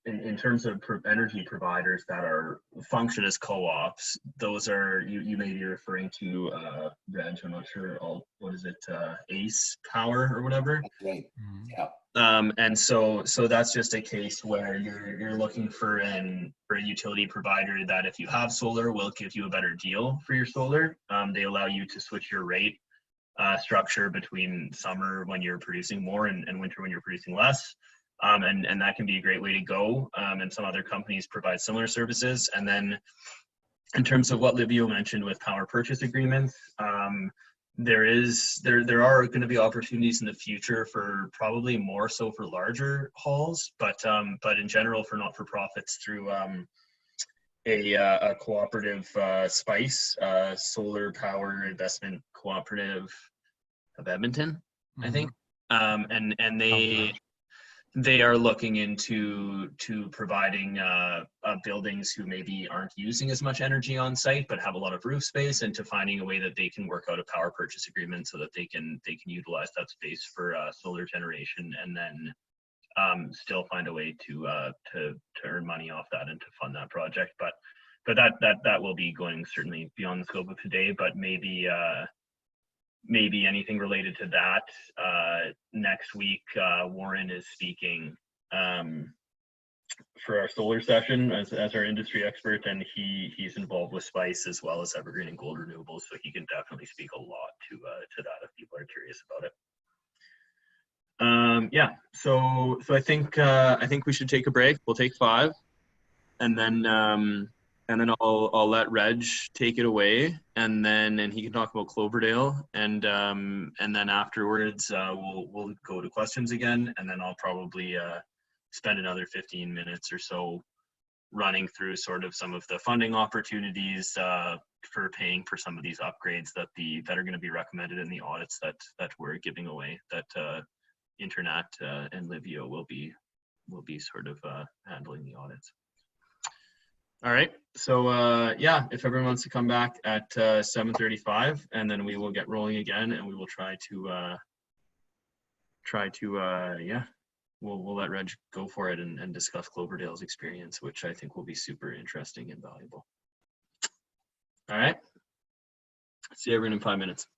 in terms of energy providers that are function as co-ops, those are, you may be referring to Reg, I'm not sure, what is it, ACE Power or whatever. That's right. Mhm. Yeah. And so that's just a case where you're looking for a utility provider that, if you have solar, will give you a better deal for your solar. They allow you to switch your rate structure between summer when you're producing more and winter when you're producing less. And that can be a great way to go. And some other companies provide similar services. And then in terms of what Livio mentioned with power purchase agreements, there are going to be opportunities in the future for, probably more so for larger hauls, but in general for not-for-profits through a cooperative SPICE, Solar Power Investment Cooperative of Edmonton, I think. And they are looking into providing buildings who maybe aren't using as much energy on site but have a lot of roof space, and to finding a way that they can work out a power purchase agreement so that they can utilize that space for solar generation, and then still find a way to earn money off that and to fund that project. But that will be going certainly beyond the scope of today, but maybe anything related to that. Next week, Warren is speaking for our solar session as our industry expert, and he's involved with SPICE as well as Evergreen and Gold Renewables, so he can definitely speak a lot to that if people are curious about it. Yeah, so I think we should take a break. We'll take 5, and then I'll let Reg take it away, and he can talk about Cloverdale, and then afterwards we'll go to questions again, and then I'll probably spend another 15 minutes or so running through sort of some of the funding opportunities for paying for some of these upgrades that are going to be recommended in the audits that we're giving away, that Internat and Livio will be sort of handling the audits. All right, so yeah, if everyone wants to come back at 7:35, and then we will get rolling again, and we will try to yeah, we'll let Reg go for it and discuss Cloverdale's experience, which I think will be super interesting and valuable. All right, see everyone in 5 minutes.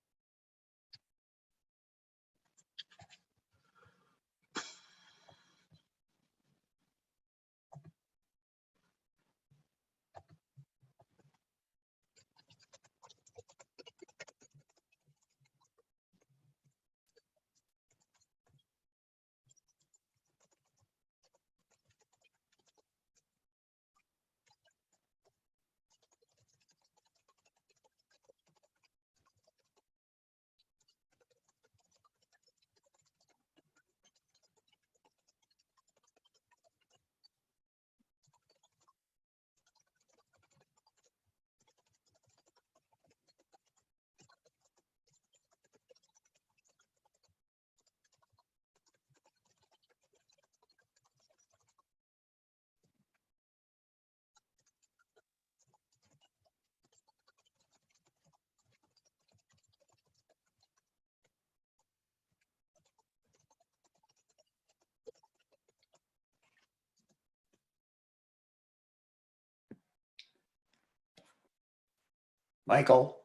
Michael.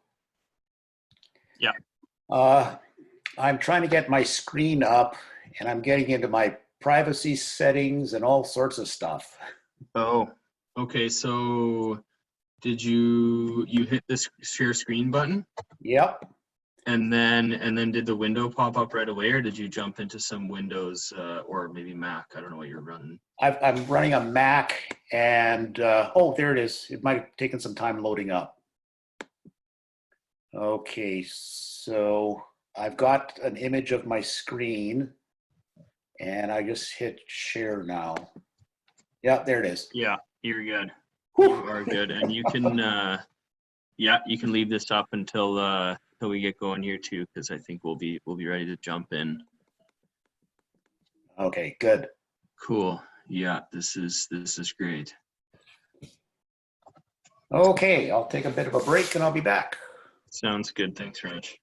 Yeah. I'm trying to get my screen up and I'm getting into my privacy settings and all sorts of stuff. Oh, okay. So did you hit this share screen button? Yep. And then did the window pop up right away, or did you jump into some Windows or maybe Mac? I don't know what you're running. I'm running a Mac and, oh, there it is. It might have taken some time loading up. Okay, so I've got an image of my screen and I just hit share now. Yeah, there it is. Yeah, you're good. Whew. You are good, and you can you can leave this up until we get going here too, because I think we'll be ready to jump in. Okay, good. Cool. Yeah, this is great. Okay, I'll take a bit of a break and I'll be back. Sounds good. Thanks, Raj.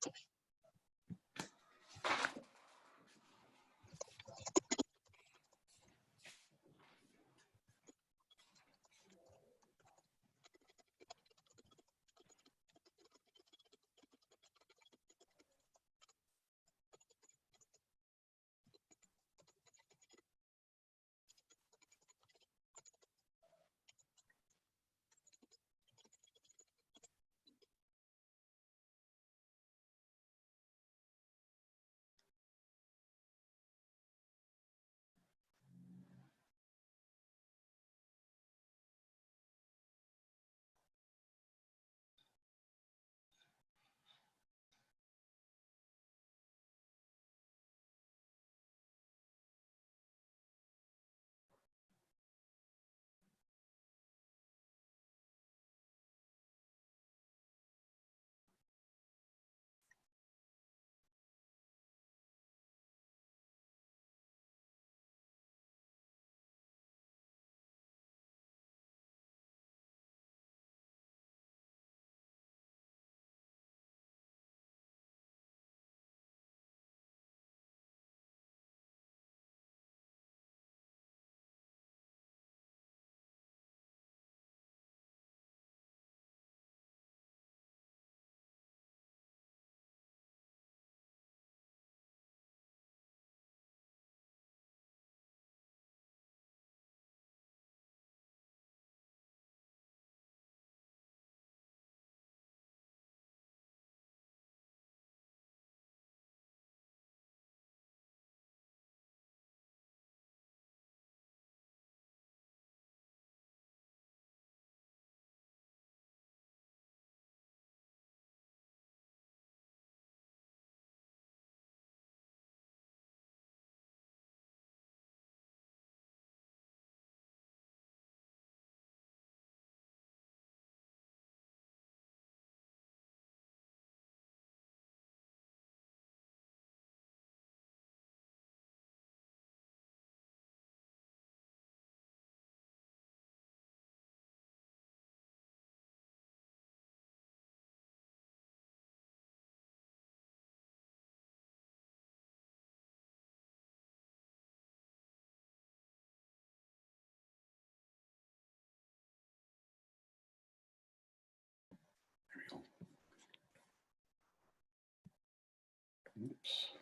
Oops.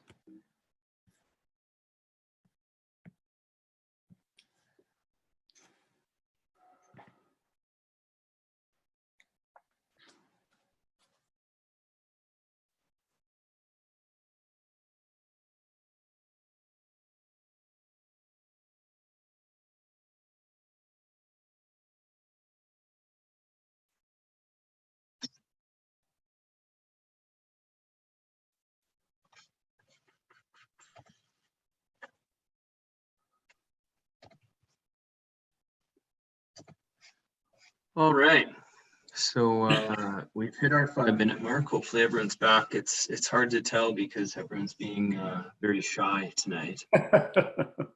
All right. So we've hit our 5-minute mark. Hopefully everyone's back. It's hard to tell because everyone's being very shy tonight.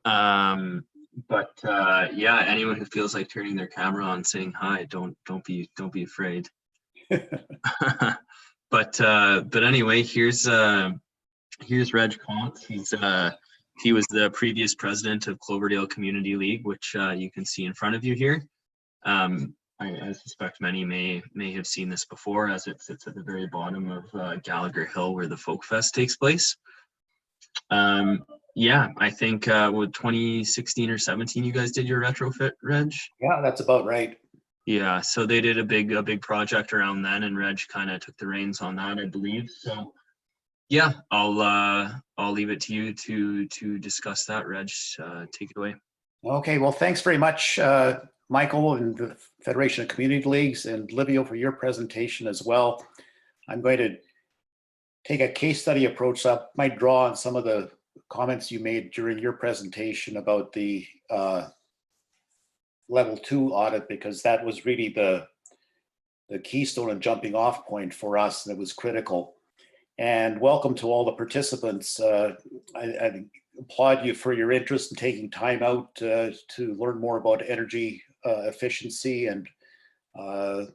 But yeah, anyone who feels like turning their camera on, saying hi, don't be afraid. But anyway, here's Reg Kontz. He was the previous president of Cloverdale Community League, which you can see in front of you here. I suspect many may have seen this before, as it sits at the very bottom of Gallagher Hill, where the Folk Fest takes place. Yeah, I think with 2016 or 17, you guys did your retrofit, Reg? Yeah, that's about right. Yeah, so they did a big project around then, and Reg kind of took the reins on that, I believe. So yeah, I'll leave it to you to discuss that, Reg. Take it away. Okay, well, thanks very much, Michael and the Federation of Community Leagues, and Livio for your presentation as well. I'm going to take a case study approach. So I might draw on some of the comments you made during your presentation about the level 2 audit, because that was really the keystone and jumping off point for us, and it was critical. And welcome to all the participants. I applaud you for your interest in taking time out to learn more about energy efficiency and the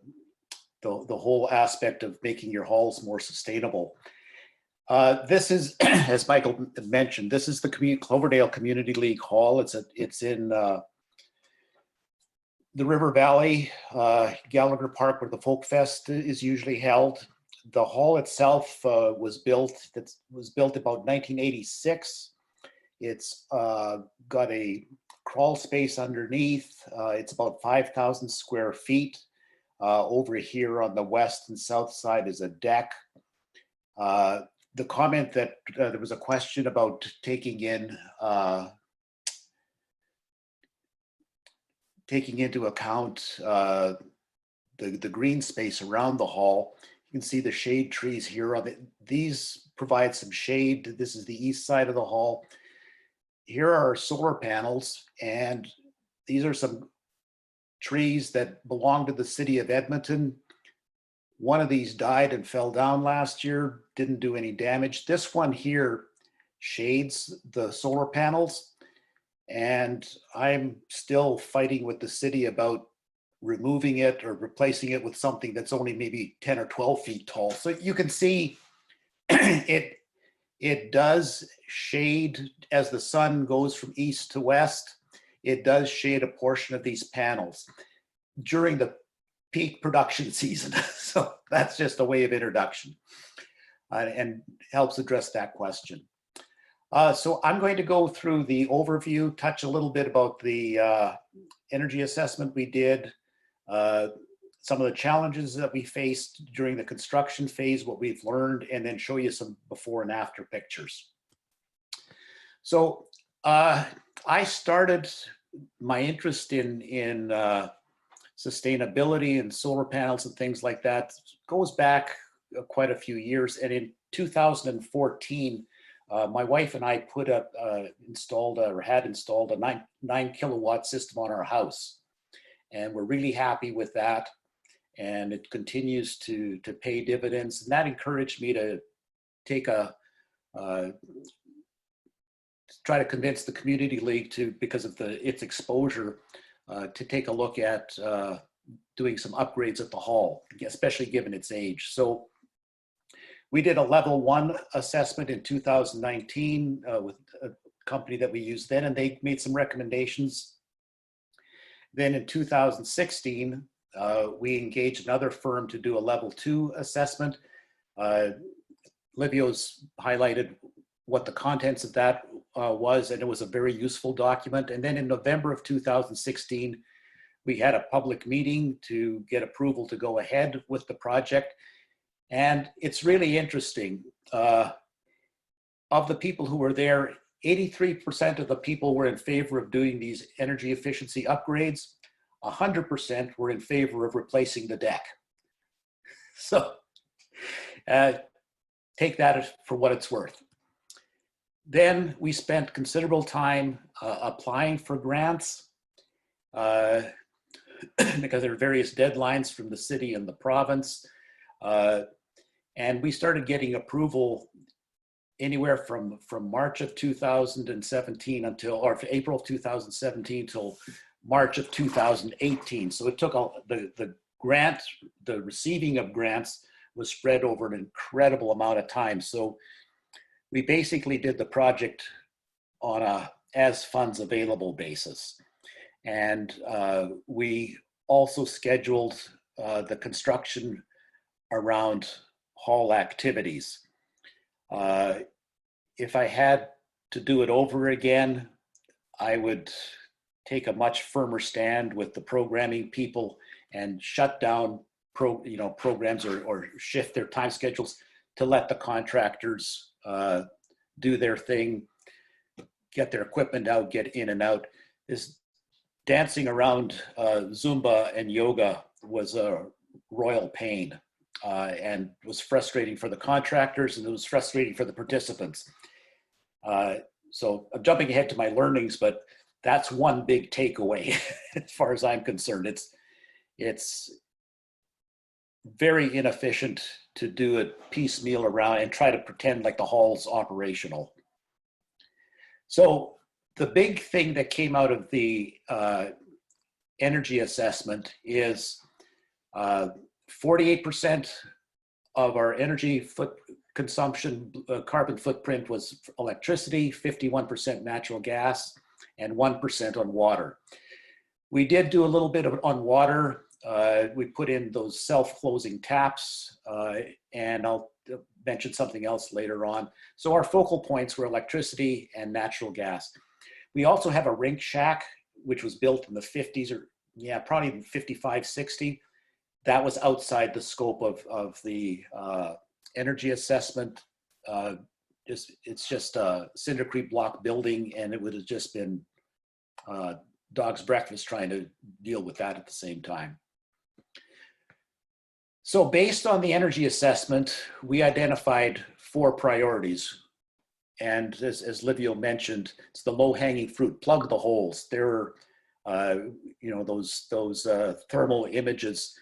whole aspect of making your halls more sustainable. This is, as Michael mentioned, this is the Cloverdale Community League Hall. It's in the River Valley, Gallagher Park, where the Folk Fest is usually held. The hall itself was built about 1986. It's got a crawl space underneath. It's about 5,000 square feet. Over here on the west and south side is a deck. The comment that there was a question about taking into account the green space around the hall. You can see the shade trees here. These provide some shade. This is the east side of the hall. Here are our solar panels, and these are some trees that belong to the city of Edmonton. One of these died and fell down last year, didn't do any damage. This one here shades the solar panels, and I'm still fighting with the city about removing it or replacing it with something that's only maybe 10 or 12 feet tall. So you can see it does shade as the sun goes from east to west. It does shade a portion of these panels during the peak production season. So that's just a way of introduction and helps address that question. So I'm going to go through the overview, touch a little bit about the energy assessment we did, some of the challenges that we faced during the construction phase, what we've learned, and then show you some before and after pictures. So I started my interest in sustainability and solar panels and things like that goes back quite a few years. And in 2014, my wife and I had installed a 9 kilowatt system on our house. And we're really happy with that. And it continues to pay dividends. And that encouraged me to take try to convince the community league because of its exposure, to take a look at doing some upgrades at the hall, especially given its age. So we did a level 1 assessment in 2019 with a company that we used then, and they made some recommendations. Then in 2016, we engaged another firm to do a level 2 assessment. Livio's highlighted what the contents of that was, and it was a very useful document. And then in November of 2016, we had a public meeting to get approval to go ahead with the project. And it's really interesting. Of the people who were there, 83% of the people were in favor of doing these energy efficiency upgrades. 100% were in favor of replacing the deck. So take that for what it's worth. Then we spent considerable time applying for grants because there are various deadlines from the city and the province. And we started getting approval anywhere from March of 2017 or April of 2017 till March of 2018. So it took the receiving of grants was spread over an incredible amount of time. So we basically did the project on a as funds available basis. And we also scheduled the construction around hall activities. If I had to do it over again, I would take a much firmer stand with the programming people and shut down programs or shift their time schedules to let the contractors do their thing, get their equipment out, get in and out. This dancing around Zumba and yoga was a royal pain and was frustrating for the contractors, and it was frustrating for the participants. So I'm jumping ahead to my learnings, but that's one big takeaway as far as I'm concerned. It's very inefficient to do it piecemeal around and try to pretend like the hall's operational. So the big thing that came out of the energy assessment is 48% of our energy consumption, carbon footprint was electricity, 51% natural gas, and 1% on water. We did do a little bit on water. We put in those self-closing taps, and I'll mention something else later on. So our focal points were electricity and natural gas. We also have a rink shack, which was built in the 50s, or yeah, probably even 55, 60. That was outside the scope of the energy assessment. It's just a cinder creek block building, and it would have just been dog's breakfast trying to deal with that at the same time. So based on the energy assessment, we identified 4 priorities. And as Livio mentioned, it's the low-hanging fruit. Plug the holes. There are, those thermal images.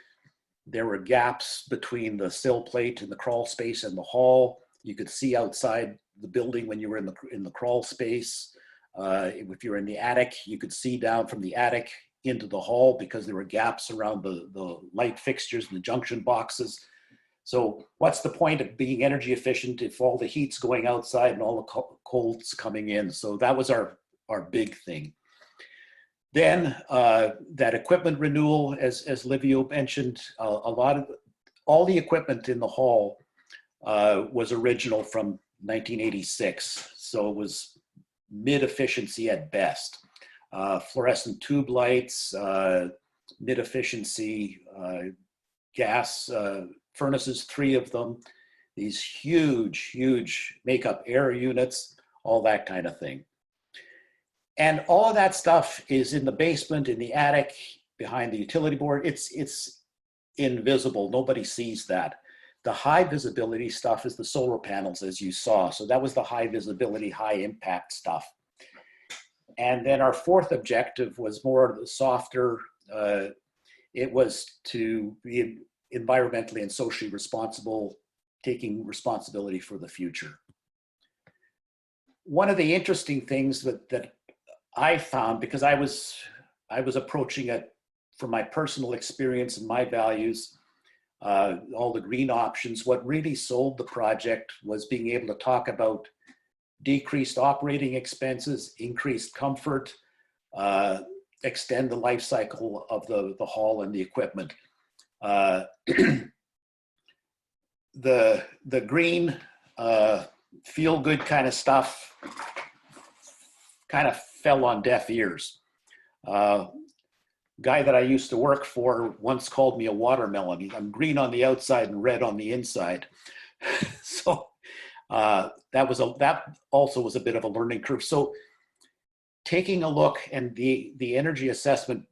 There were gaps between the sill plate and the crawl space and the hall. You could see outside the building when you were in the crawl space. If you're in the attic, you could see down from the attic into the hall because there were gaps around the light fixtures and the junction boxes. So what's the point of being energy efficient if all the heat's going outside and all the cold's coming in? So that was our big thing. Then that equipment renewal, as Livio mentioned, all the equipment in the hall was original from 1986. So it was mid-efficiency at best. Fluorescent tube lights, mid-efficiency gas furnaces, 3 of them, these huge makeup air units, all that kind of thing. And all of that stuff is in the basement, in the attic, behind the utility board. It's invisible. Nobody sees that. The high visibility stuff is the solar panels, as you saw. So that was the high visibility, high impact stuff. And then our 4th objective was more softer. It was to be environmentally and socially responsible, taking responsibility for the future. One of the interesting things that I found, because I was approaching it from my personal experience and my values, all the green options, what really sold the project was being able to talk about decreased operating expenses, increased comfort, extend the life cycle of the hall and the equipment. The green feel-good kind of stuff kind of fell on deaf ears. Guy that I used to work for once called me a watermelon. I'm green on the outside and red on the inside. So that also was a bit of a learning curve. So taking a look, and the energy assessment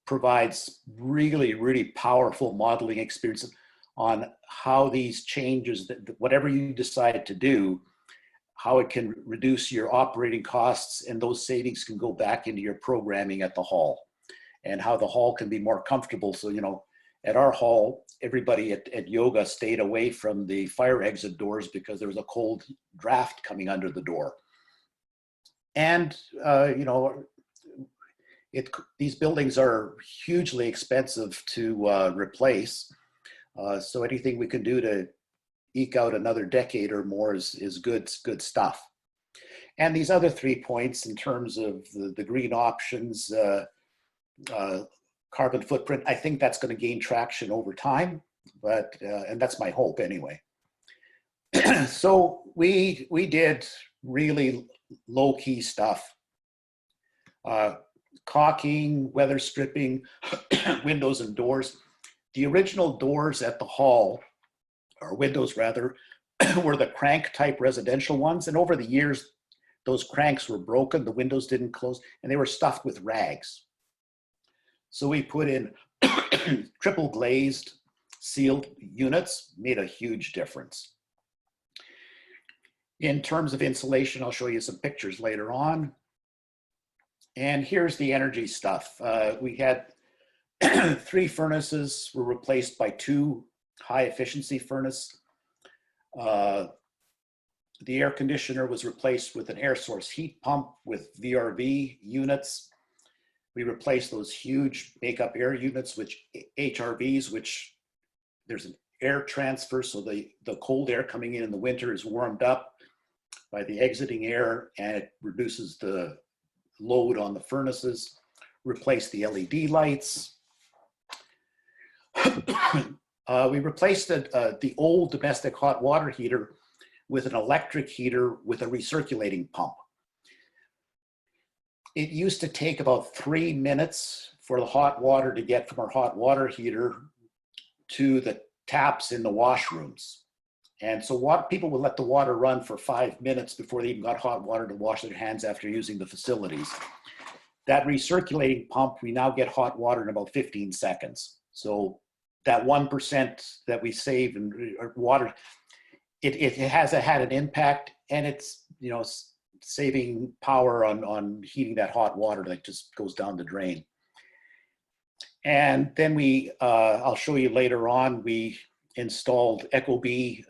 provides really powerful modeling experience on how these changes, whatever you decide to do, how it can reduce your operating costs, and those savings can go back into your programming at the hall, and how the hall can be more comfortable. So, at our hall, everybody at yoga stayed away from the fire exit doors because there was a cold draft coming under the door. And, these buildings are hugely expensive to replace. So anything we can do to eke out another decade or more is good stuff. And these other 3 points in terms of the green options, carbon footprint. I think that's going to gain traction over time, but and that's my hope anyway. So we did really low-key stuff. Caulking, weather stripping, windows and doors. The original doors at the hall, or windows rather, were the crank type residential ones. And over the years, those cranks were broken, the windows didn't close, and they were stuffed with rags. So we put in triple glazed sealed units, made a huge difference. In terms of insulation, I'll show you some pictures later on. And here's the energy stuff. We had 3 furnaces were replaced by 2 high efficiency furnace. The air conditioner was replaced with an air source heat pump with VRV units. We replaced those huge makeup air units, which HRVs, which there's an air transfer. So the cold air coming in the winter is warmed up by the exiting air, and it reduces the load on the furnaces. Replace the LED lights. We replaced the old domestic hot water heater with an electric heater with a recirculating pump. It used to take about 3 minutes for the hot water to get from our hot water heater to the taps in the washrooms. And so people would let the water run for 5 minutes before they even got hot water to wash their hands after using the facilities. That recirculating pump, we now get hot water in about 15 seconds. So that 1% that we save in water, it has had an impact, and it's, you know, saving power on heating that hot water that just goes down the drain. And then I'll show you later on, we installed ecobee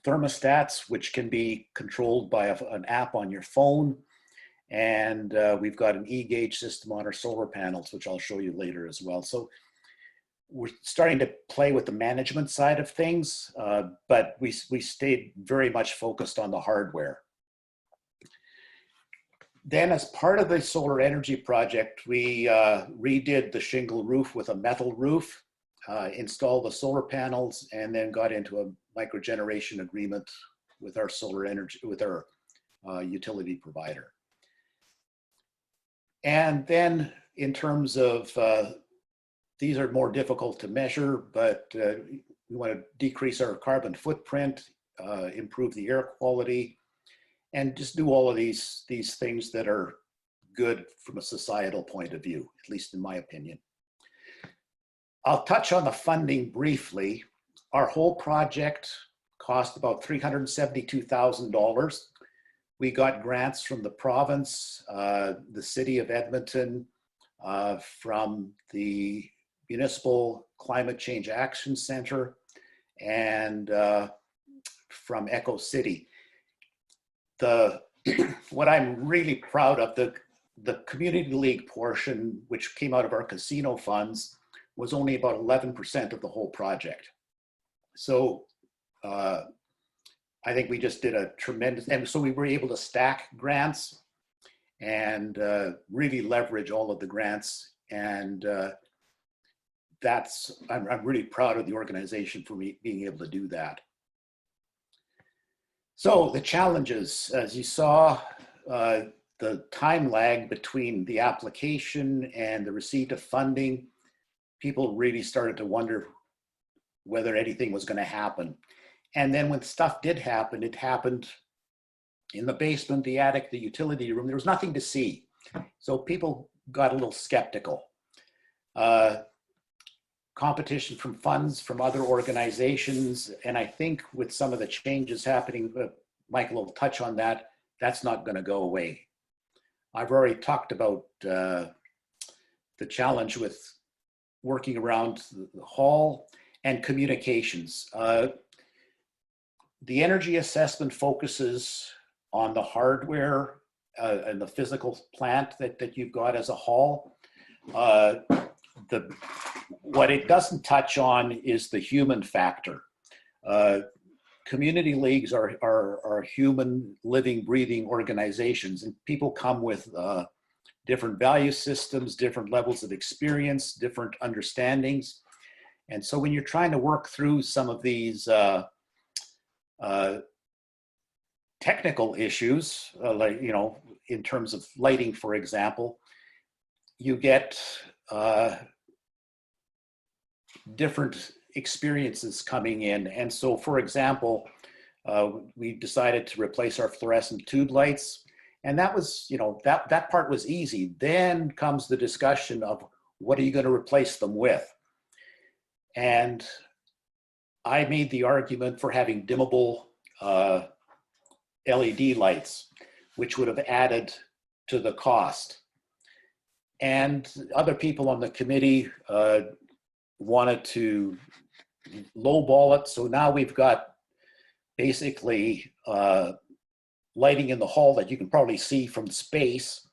thermostats, which can be controlled by an app on your phone. And we've got an e-gauge system on our solar panels, which I'll show you later as well. So we're starting to play with the management side of things, but we stayed very much focused on the hardware. Then as part of the solar energy project, we redid the shingle roof with a metal roof, installed the solar panels, and then got into a microgeneration agreement with our solar energy, with our utility provider. And then in terms of, these are more difficult to measure, but we want to decrease our carbon footprint, improve the air quality, and just do all of these things that are good from a societal point of view, at least in my opinion. I'll touch on the funding briefly. Our whole project cost about $372,000. We got grants from the province, the city of Edmonton, from the Municipal Climate Change Action Center, and from Echo City. What I'm really proud of, the community league portion, which came out of our casino funds, was only about 11% of the whole project. So I think we just did a tremendous, and so we were able to stack grants and really leverage all of the grants. And I'm really proud of the organization for being able to do that. So the challenges, as you saw, the time lag between the application and the receipt of funding, people really started to wonder whether anything was going to happen. And then when stuff did happen, it happened in the basement, the attic, the utility room. There was nothing to see. So people got a little skeptical. Competition from funds from other organizations. And I think with some of the changes happening, Michael will touch on that, that's not going to go away. I've already talked about the challenge with working around the hall and communications. The energy assessment focuses on the hardware and the physical plant that you've got as a hall. What it doesn't touch on is the human factor. Community leagues are human, living, breathing organizations, and people come with different value systems, different levels of experience, different understandings. And so when you're trying to work through some of these technical issues, like, you know, in terms of lighting, for example, you get different experiences coming in. And so, for example, we decided to replace our fluorescent tube lights. And that was, you know, that part was easy. Then comes the discussion of what are you going to replace them with? And I made the argument for having dimmable LED lights, which would have added to the cost. And other people on the committee wanted to lowball it. So now we've got basically lighting in the hall that you can probably see from space.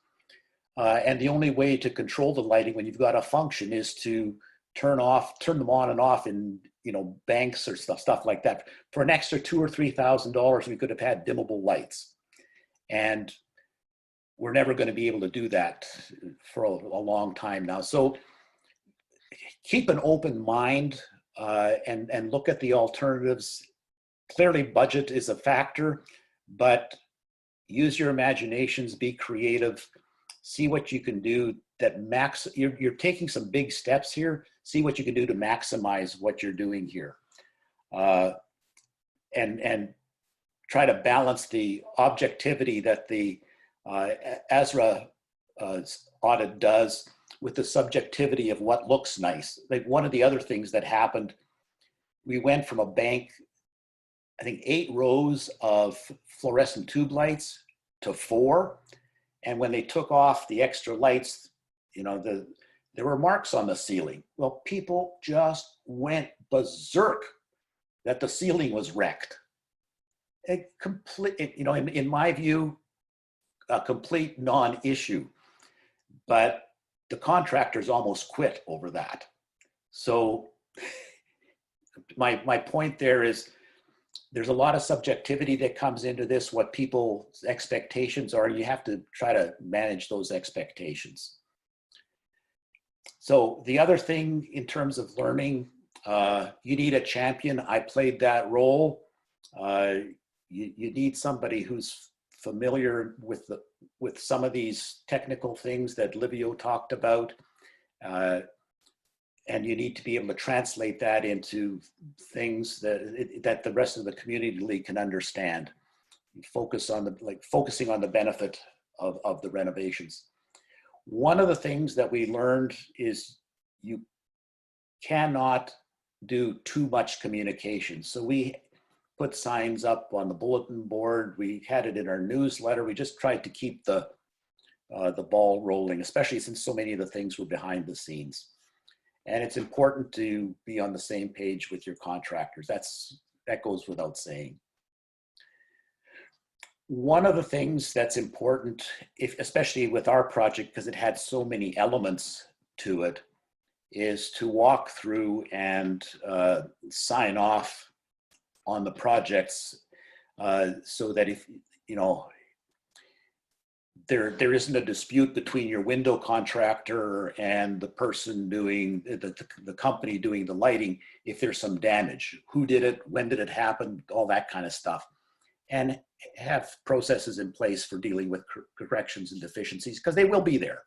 And the only way to control the lighting when you've got a function is to turn them on and off in, you know, banks or stuff like that. For an extra $2,000 or $3,000, we could have had dimmable lights. And we're never going to be able to do that for a long time now. So keep an open mind and look at the alternatives. Clearly, budget is a factor, but use your imaginations, be creative, see what you can do that you're taking some big steps here. See what you can do to maximize what you're doing here. And try to balance the objectivity that the ASRA audit does with the subjectivity of what looks nice. Like one of the other things that happened, we went from a bank, I think 8 rows of fluorescent tube lights to 4. And when they took off the extra lights, you know, there were marks on the ceiling. Well, people just went berserk that the ceiling was wrecked. You know, in my view, a complete non-issue. But the contractors almost quit over that. So my point there is there's a lot of subjectivity that comes into this, what people's expectations are. You have to try to manage those expectations. So the other thing in terms of learning, you need a champion. I played that role. You need somebody who's familiar with some of these technical things that Livio talked about. And you need to be able to translate that into things that the rest of the community can understand. Focusing on the benefit of the renovations. One of the things that we learned is you cannot do too much communication. So we put signs up on the bulletin board. We had it in our newsletter. We just tried to keep the ball rolling, especially since so many of the things were behind the scenes. And it's important to be on the same page with your contractors. That goes without saying. One of the things that's important, especially with our project, because it had so many elements to it, is to walk through and sign off on the projects so that if, you know, there isn't a dispute between your window contractor and the person doing, the company doing the lighting, if there's some damage. Who did it? When did it happen? All that kind of stuff. And have processes in place for dealing with corrections and deficiencies, because they will be there.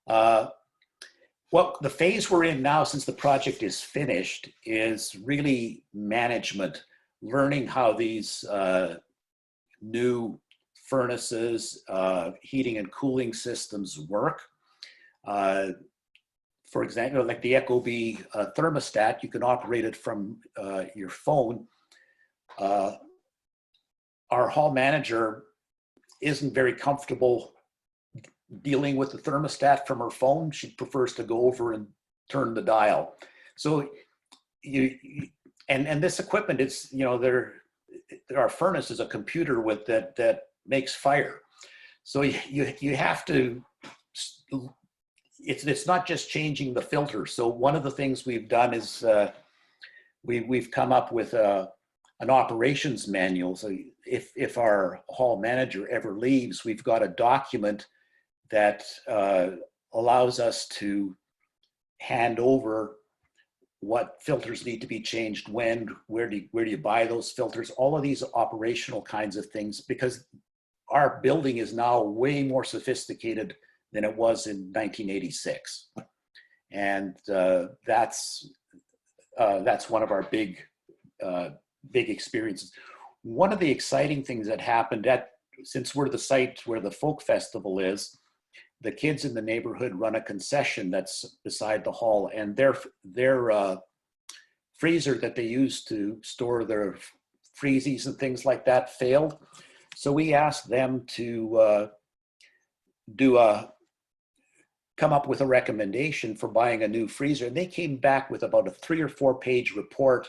Well, the phase we're in now, since the project is finished, is really management, learning how these new furnaces, heating and cooling systems work. For example, like the ecobee thermostat, you can operate it from your phone. Our hall manager isn't very comfortable dealing with the thermostat from her phone. She prefers to go over and turn the dial. So and this equipment is, you know, our furnace is a computer with that makes fire. So you have to, it's not just changing the filter. So one of the things we've done is we've come up with an operations manual. So if our hall manager ever leaves, we've got a document that allows us to hand over what filters need to be changed, when, where do you buy those filters, all of these operational kinds of things, because our building is now way more sophisticated than it was in 1986. And that's one of our big experiences. One of the exciting things that happened since we're the site where the folk festival is, the kids in the neighborhood run a concession that's beside the hall, and their freezer that they use to store their freezies and things like that failed. So we asked them to come up with a recommendation for buying a new freezer. And they came back with about a 3 or 4 page report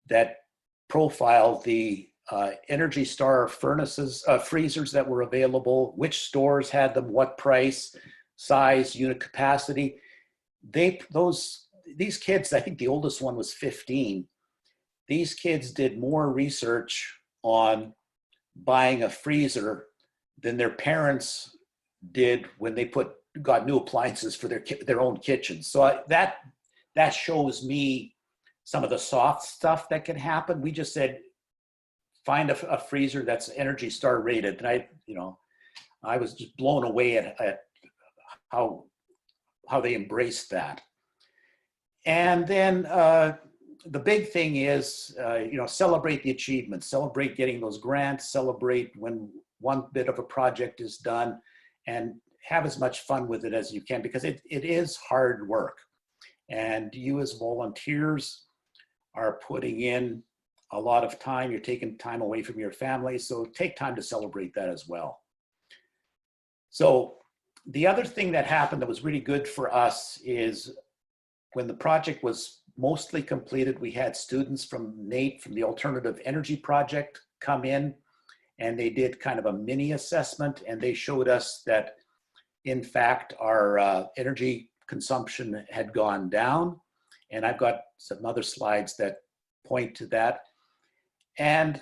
that profiled the Energy Star furnaces, freezers that were available, which stores had them, what price, size, unit capacity. These kids, I think the oldest one was 15. These kids did more research on buying a freezer than their parents did when they got new appliances for their own kitchens. So that shows me some of the soft stuff that can happen. We just said, find a freezer that's Energy Star rated. And I was just blown away at how they embraced that. And then the big thing is, celebrate the achievements, celebrate getting those grants, celebrate when one bit of a project is done, and have as much fun with it as you can, because it is hard work. And you as volunteers are putting in a lot of time. You're taking time away from your family. So take time to celebrate that as well. So the other thing that happened that was really good for us is when the project was mostly completed, we had students from NATE, from the Alternative Energy Project, come in, and they did kind of a mini assessment, and they showed us that, in fact, our energy consumption had gone down. And I've got some other slides that point to that. And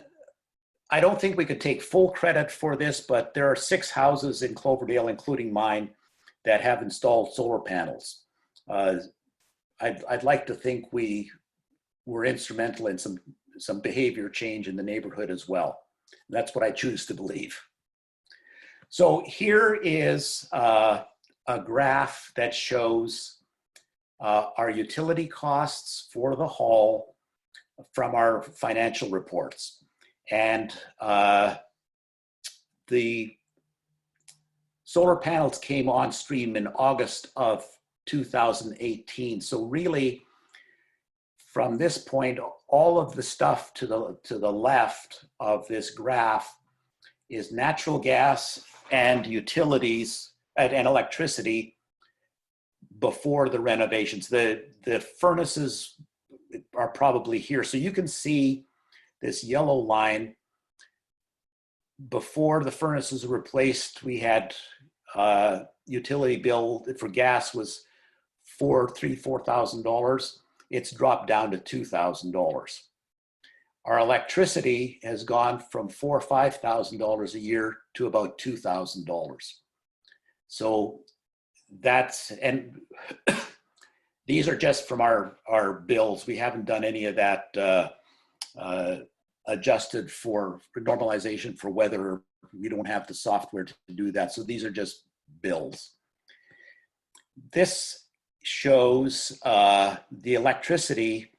I don't think we could take full credit for this, but there are 6 houses in Cloverdale, including mine, that have installed solar panels. I'd like to think we were instrumental in some behavior change in the neighborhood as well. That's what I choose to believe. So here is a graph that shows our utility costs for the hall from our financial reports. And the solar panels came on stream in August of 2018. So really, from this point, all of the stuff to the left of this graph is natural gas and utilities and electricity before the renovations. The furnaces are probably here. So you can see this yellow line. Before the furnaces were replaced, we had utility bill for gas was $4,000. It's dropped down to $2,000. Our electricity has gone from $4,000 or $5,000 a year to about $2,000. So and these are just from our bills. We haven't done any of that adjusted for normalization for weather. We don't have the software to do that. So these are just bills. This shows the electricity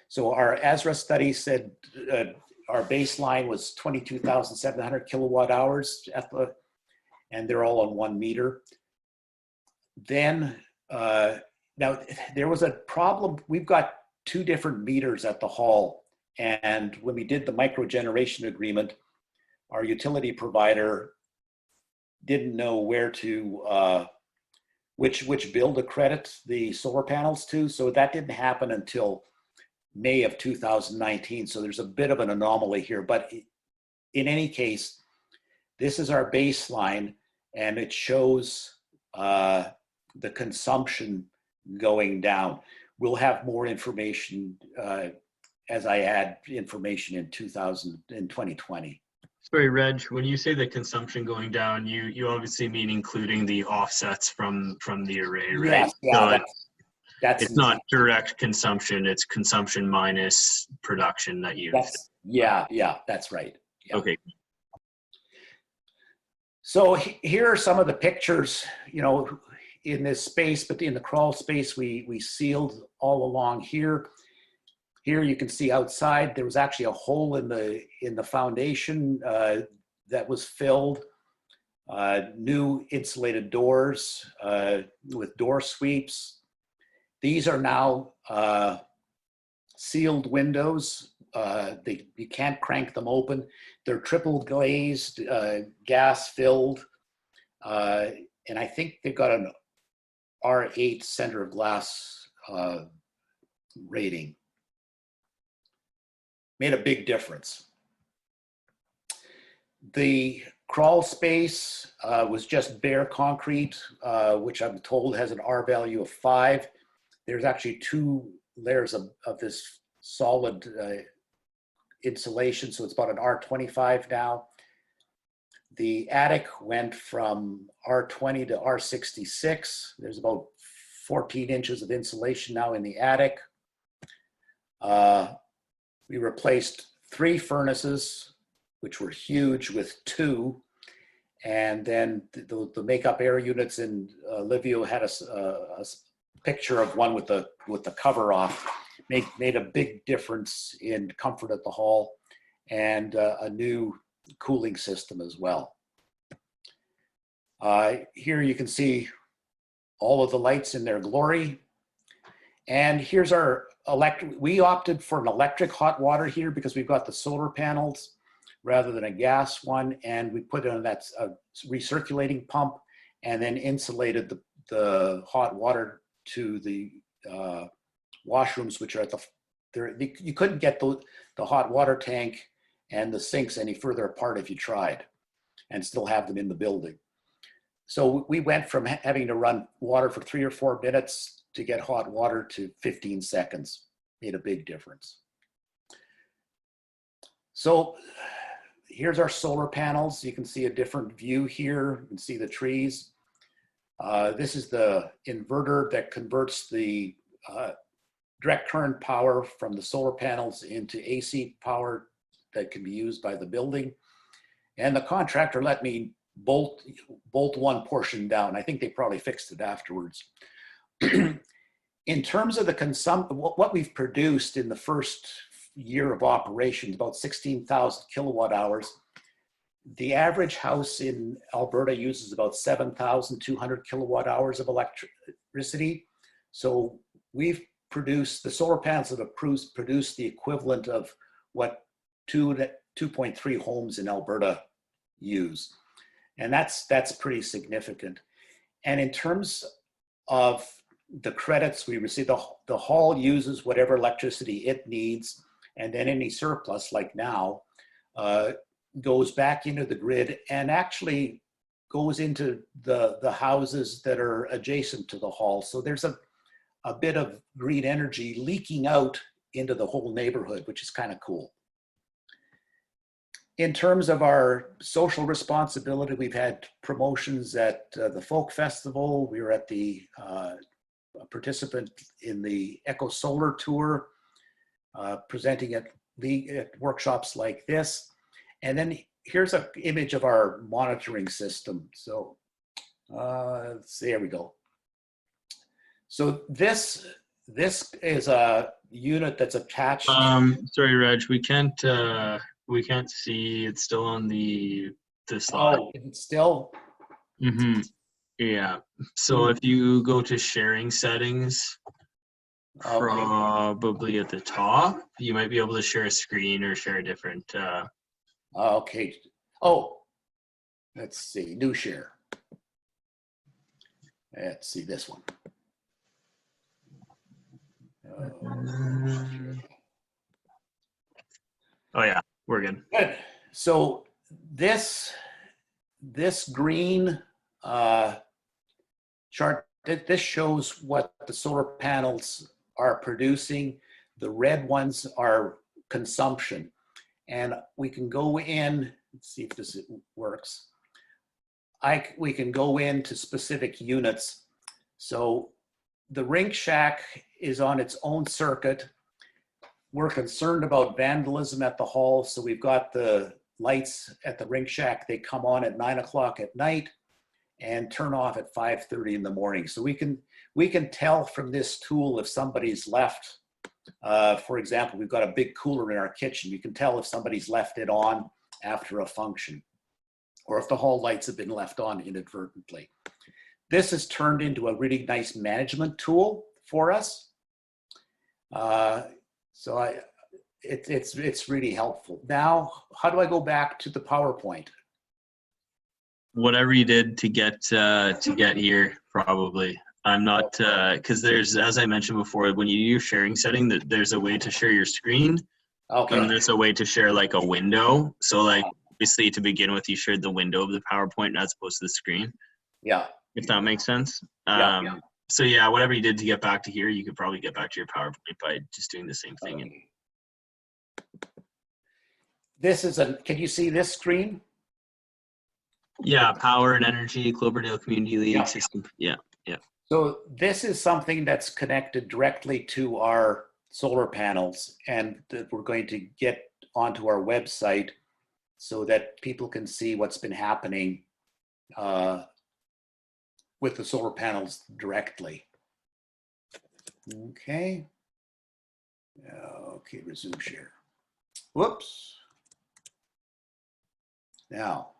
so our ASRA study said our baseline was 22,700 kilowatt hours and they're all on 1 meter. Then, now there was a problem. We've got 2 different meters at the hall. And when we did the microgeneration agreement, our utility provider didn't know where to, which bill to credit the solar panels to. So that didn't happen until May of 2019. So there's a bit of an anomaly here, but in any case, this is our baseline and it shows the consumption going down. We'll have more information as I add information in 2020. Sorry, Reg, when you say the consumption going down, you obviously mean including the offsets from the array, right? Yes, yeah, So that's it's not direct consumption, it's consumption minus production that you've. Yeah, that's right. Yeah. Okay. So here are some of the pictures, you know, in this space, but in the crawl space, we sealed all along here. Here you can see outside, there was actually a hole in the foundation that was filled. New insulated doors with door sweeps. These are now sealed windows. You can't crank them open. They're triple glazed, gas filled, and I think they've got an R8 center of glass rating. Made a big difference. The crawl space was just bare concrete, which I'm told has an R value of 5. There's actually 2 layers of this solid insulation, so it's about an R25 now. The attic went from R20 to R66. There's about 14 inches of insulation now in the attic. We replaced 3 furnaces, which were huge, with 2. And then the makeup air units in Livio had a picture of one with the cover off. Made a big difference in comfort at the hall, and a new cooling system as well. Here you can see all of the lights in their glory. And here's our electric. We opted for an electric hot water here because we've got the solar panels rather than a gas one. And we put in that recirculating pump and then insulated the hot water to the washrooms, which are at you couldn't get the hot water tank and the sinks any further apart if you tried, and still have them in the building. So we went from having to run water for 3 or 4 minutes to get hot water to 15 seconds. Made a big difference. So here's our solar panels. You can see a different view here. You can see the trees. This is the inverter that converts the direct current power from the solar panels into AC power that can be used by the building. And the contractor let me bolt one portion down. I think they probably fixed it afterwards. In terms of the what we've produced in the first year of operations, about 16,000 kilowatt hours. The average house in Alberta uses about 7,200 kilowatt hours of electricity. So we've produced, the solar panels that have produced the equivalent of what 2.3 homes in Alberta use. And that's pretty significant. And in terms of the credits we receive, the hall uses whatever electricity it needs, and then any surplus, like now, goes back into the grid and actually goes into the houses that are adjacent to the hall. So there's a bit of green energy leaking out into the whole neighborhood, which is kind of cool. In terms of our social responsibility, we've had promotions at the Folk Festival. We were at the participant in the Eco Solar Tour, presenting at workshops like this. And then here's an image of our monitoring system. So there we go. So this is a unit that's attached. Sorry, Reg, we can't see. It's still on the slide. Oh, it's still. Mm-hmm. Yeah. So if you go to sharing settings, probably at the top, you might be able to share a screen or share a different. Okay. Oh, let's see. New share. Let's see this one. Oh yeah, we're good. Good. So this green chart, this shows what the solar panels are producing. The red ones are consumption. And we can go in Let's see if this works. We can go into specific units. So the rink shack is on its own circuit. We're concerned about vandalism at the hall, so we've got the lights at the rink shack. They come on at 9 o'clock at night and turn off at 5:30 in the morning. So we can tell from this tool if somebody's left. For example, we've got a big cooler in our kitchen. You can tell if somebody's left it on after a function, or if the hall lights have been left on inadvertently. This has turned into a really nice management tool for us. It's really helpful. Now, how do I go back to the PowerPoint? Whatever you did to get here, probably. I'm not, because there's, as I mentioned before, when you do your sharing setting, that there's a way to share your screen. Okay. And there's a way to share like a window. So like, obviously to begin with, you shared the window of the PowerPoint as opposed to the screen. Yeah. If that makes sense. Yeah. So yeah, whatever you did to get back to here, you could probably get back to your PowerPoint by just doing the same thing. Okay. This is can you see this screen? Yeah, power and energy, Cloverdale Community League Yeah. system. Yeah. So this is something that's connected directly to our solar panels, and that we're going to get onto our website so that people can see what's been happening with the solar panels directly. Okay. Okay, resume share. Whoops. Now.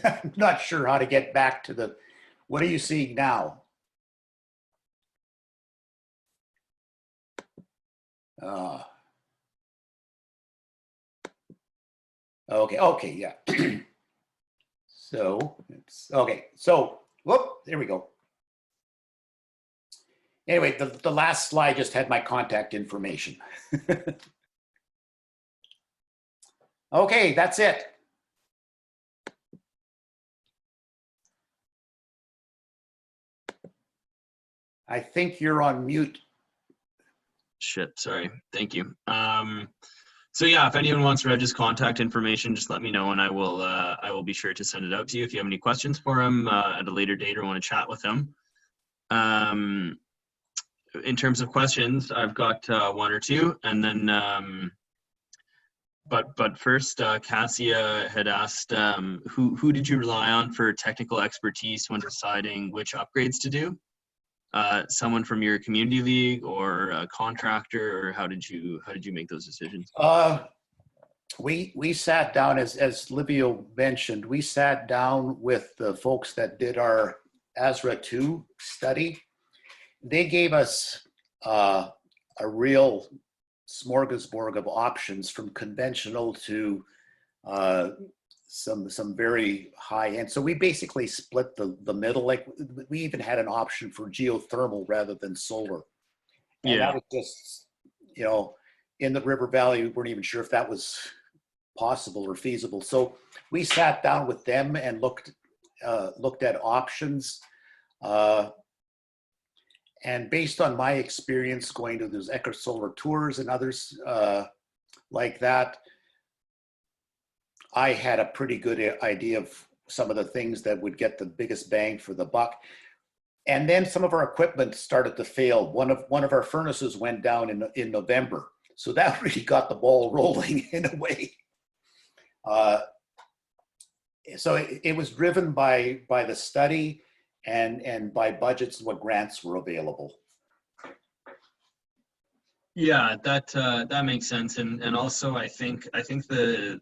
I'm not sure how to get back to the, what are you seeing now? Okay, yeah. So it's, okay, so, whoop, there we go. Anyway, the last slide just had my contact information. Okay, that's it. I think you're on mute. Shit, sorry. Thank you. So yeah, if anyone wants Reg's contact information, just let me know and I will be sure to send it out to you if you have any questions for him at a later date or want to chat with him. In terms of questions, I've got one or two, and then but first, Cassia had asked, who did you rely on for technical expertise when deciding which upgrades to do? Someone from your community league or a contractor, or how did you make those decisions? We sat down, as Livio mentioned, we sat down with the folks that did our ASRA 2 study. They gave us a real smorgasbord of options, from conventional to some very high end. So we basically split the middle. Like, we even had an option for geothermal rather than solar. And Yeah, that was just, you know, in the river valley, we weren't even sure if that was possible or feasible. So we sat down with them and looked at options. And based on my experience going to those Ecker Solar tours and others like that, I had a pretty good idea of some of the things that would get the biggest bang for the buck. And then some of our equipment started to fail. One of our furnaces went down in November. So that really got the ball rolling in a way. So it was driven by the study and by budgets and what grants were available. yeah, that makes sense, and also I think the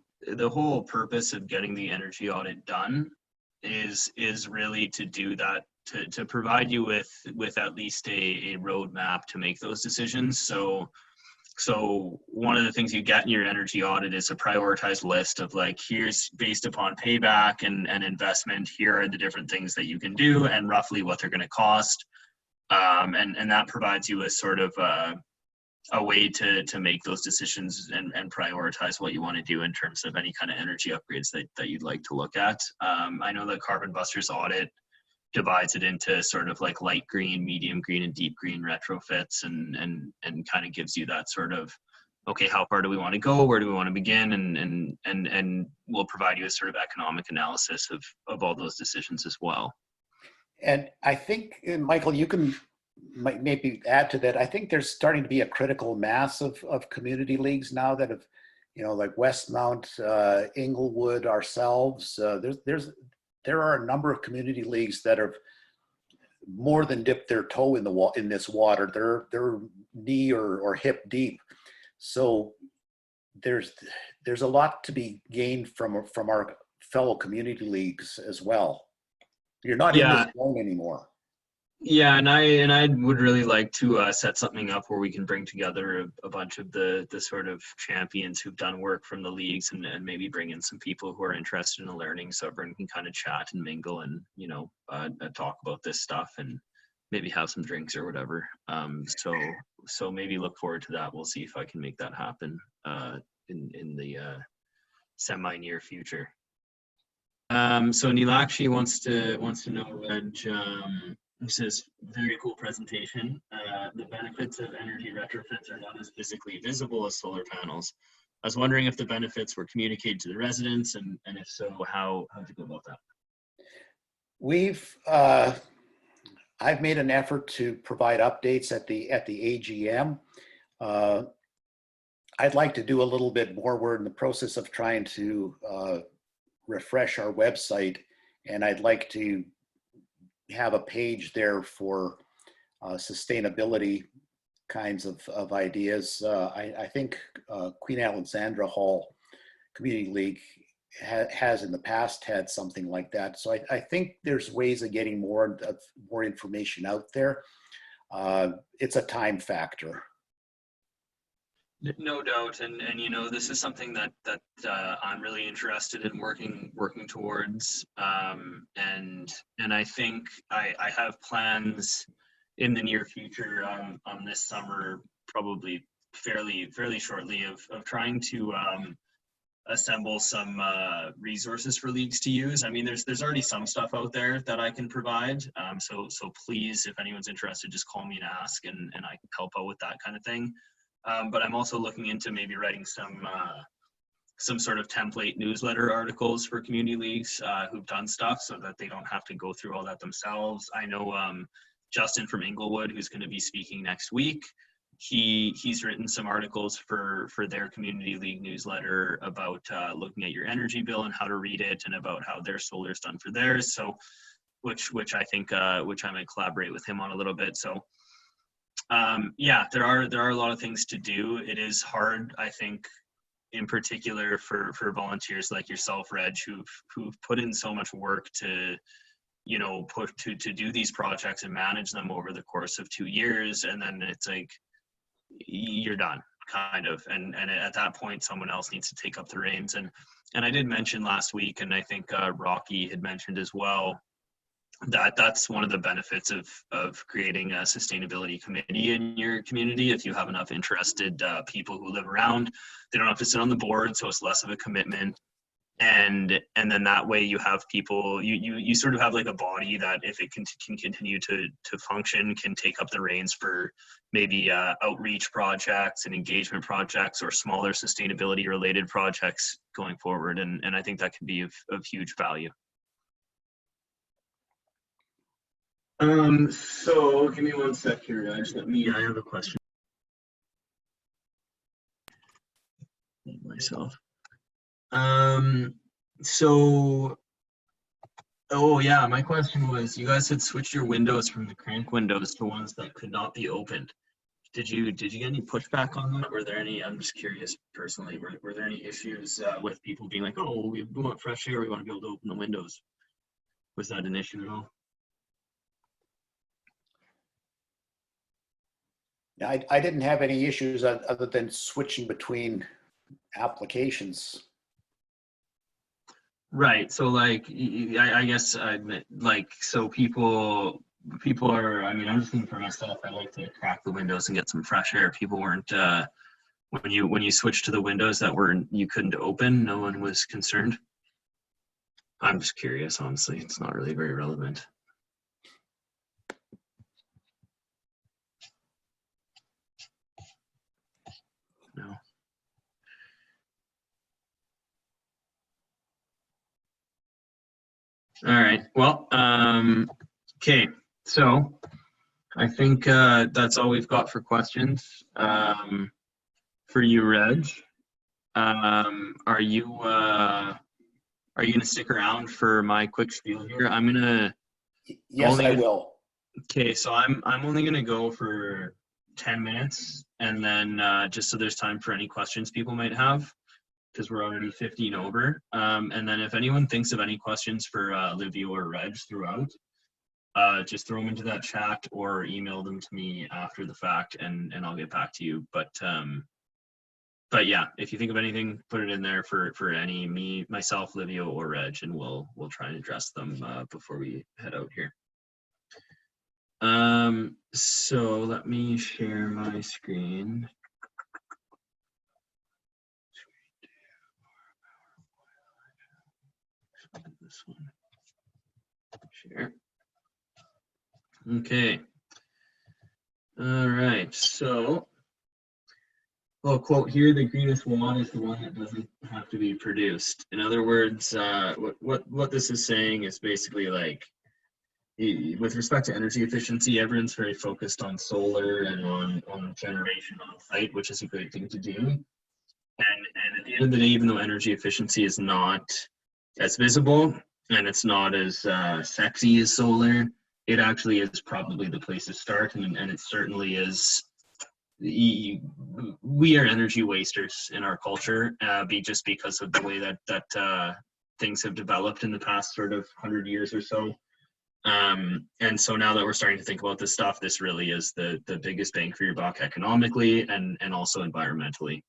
whole purpose of getting the energy audit done is really to do that, to provide you with at least a roadmap to make those decisions. So one of the things you get in your energy audit is a prioritized list of, like, here's, based upon payback and investment, here are the different things that you can do and roughly what they're going to cost. And that provides you a sort of a way to make those decisions and prioritize what you want to do in terms of any kind of energy upgrades that you'd like to look at. I know the Carbon Busters audit divides it into sort of like light green, medium green, and deep green retrofits, and kind of gives you that sort of okay, how far do we want to go? Where do we want to begin? And we'll provide you a sort of economic analysis of all those decisions as well. And I think, Michael, you can maybe add to that. I think there's starting to be a critical mass of community leagues now that have, like Westmount, Inglewood, ourselves. There are a number of community leagues that have more than dipped their toe in this water. They're knee or hip deep. So there's a lot to be gained from our fellow community leagues as well. You're not in this zone anymore. Yeah, and I would really like to set something up where we can bring together a bunch of the sort of champions who've done work from the leagues, and maybe bring in some people who are interested in the learning, so everyone can kind of chat and mingle and talk about this stuff and maybe have some drinks or whatever. So maybe look forward to that. We'll see if I can make that happen in the semi near future. So Nilakshi wants to know, Reg, he says, very cool presentation. The benefits of energy retrofits are not as physically visible as solar panels. I was wondering if the benefits were communicated to the residents, and if so, how to go about that. I've made an effort to provide updates at the AGM. I'd like to do a little bit more. We're in the process of trying to refresh our website, and I'd like to have a page there for sustainability kinds of ideas. I think Queen Alexandra Hall Community League has in the past had something like that. So I think there's ways of getting more information out there. It's a time factor. No doubt, and this is something that I'm really interested in working towards, and I think I have plans in the near future on this summer, probably fairly shortly, of trying to assemble some resources for leagues to use. I mean, there's already some stuff out there that I can provide, so please, if anyone's interested, just call me and ask, and I can help out with that kind of thing. But I'm also looking into maybe writing some sort of template newsletter articles for community leagues who've done stuff, so that they don't have to go through all that themselves. I know Justin from Inglewood, who's going to be speaking next week, he's written some articles for their community league newsletter about looking at your energy bill and how to read it, and about how their solar's done for theirs. So, which I think which I might collaborate with him on a little bit. So. Yeah, there are a lot of things to do. It is hard, I think, in particular for volunteers like yourself, Reg, who've put in so much work to to do these projects and manage them over the course of 2 years, and then it's like you're done, kind of, and at that point someone else needs to take up the reins. And I did mention last week, and I think Rocky had mentioned as well, that's one of the benefits of creating a sustainability committee in your community. If you have enough interested people who live around, they don't have to sit on the board, so it's less of a commitment. And then that way you have people, you sort of have like a body that, if it can continue to function, can take up the reins for maybe outreach projects and engagement projects, or smaller sustainability related projects going forward. And I think that can be of huge value. So give me one sec here, guys. I have a question myself. So, oh yeah, my question was, you guys had switched your windows from the crank windows to ones that could not be opened. Did you get any pushback on that? Were there any, I'm just curious personally, were there any issues with people being like, oh, we want fresh air, we want to be able to open the windows? Was that an issue at all? I didn't have any issues other than switching between applications. Right. So like, I guess like, so people are, I mean, I'm just thinking for myself, I like to crack the windows and get some fresh air. People weren't, when you switched to the windows that you couldn't open, no one was concerned. I'm just curious, honestly. It's not really very relevant. No. All right. Well, okay. So I think that's all we've got for questions. For you, Reg, are you gonna stick around for my quick spiel here? Yes, I will. Okay, so I'm only gonna go for 10 minutes, and then just so there's time for any questions people might have, because we're already 15 over. And then if anyone thinks of any questions for Livio or Reg throughout, just throw them into that chat or email them to me after the fact, and I'll get back to you. But yeah, if you think of anything, put it in there for myself, Livio, or Reg, and we'll try and address them before we head out here. So let me share my screen. This one. Share. Okay. All right. So, well, quote here: "The greenest one is the one that doesn't have to be produced." In other words, what this is saying is basically like, with respect to energy efficiency, everyone's very focused on solar and on generation on site, which is a great thing to do. And at the end of the day, even though energy efficiency is not as visible and it's not as sexy as solar, it actually is probably the place to start, and it certainly is. We are energy wasters in our culture, just because of the way that things have developed in the past sort of 100 years or so. And so now that we're starting to think about this stuff, this really is the biggest bang for your buck economically and also environmentally.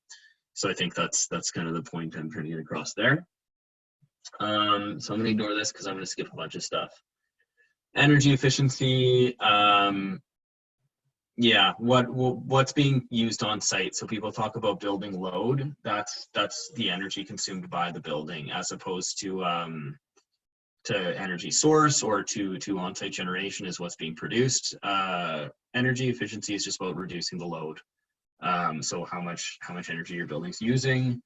So I think that's kind of the point I'm trying to get across there. So I'm going to ignore this because I'm going to skip a bunch of stuff. Energy efficiency, yeah, what's being used on site. So people talk about building load. That's the energy consumed by the building, as opposed to energy source or to on-site generation is what's being produced. Energy efficiency is just about reducing the load. So how much energy your building's using.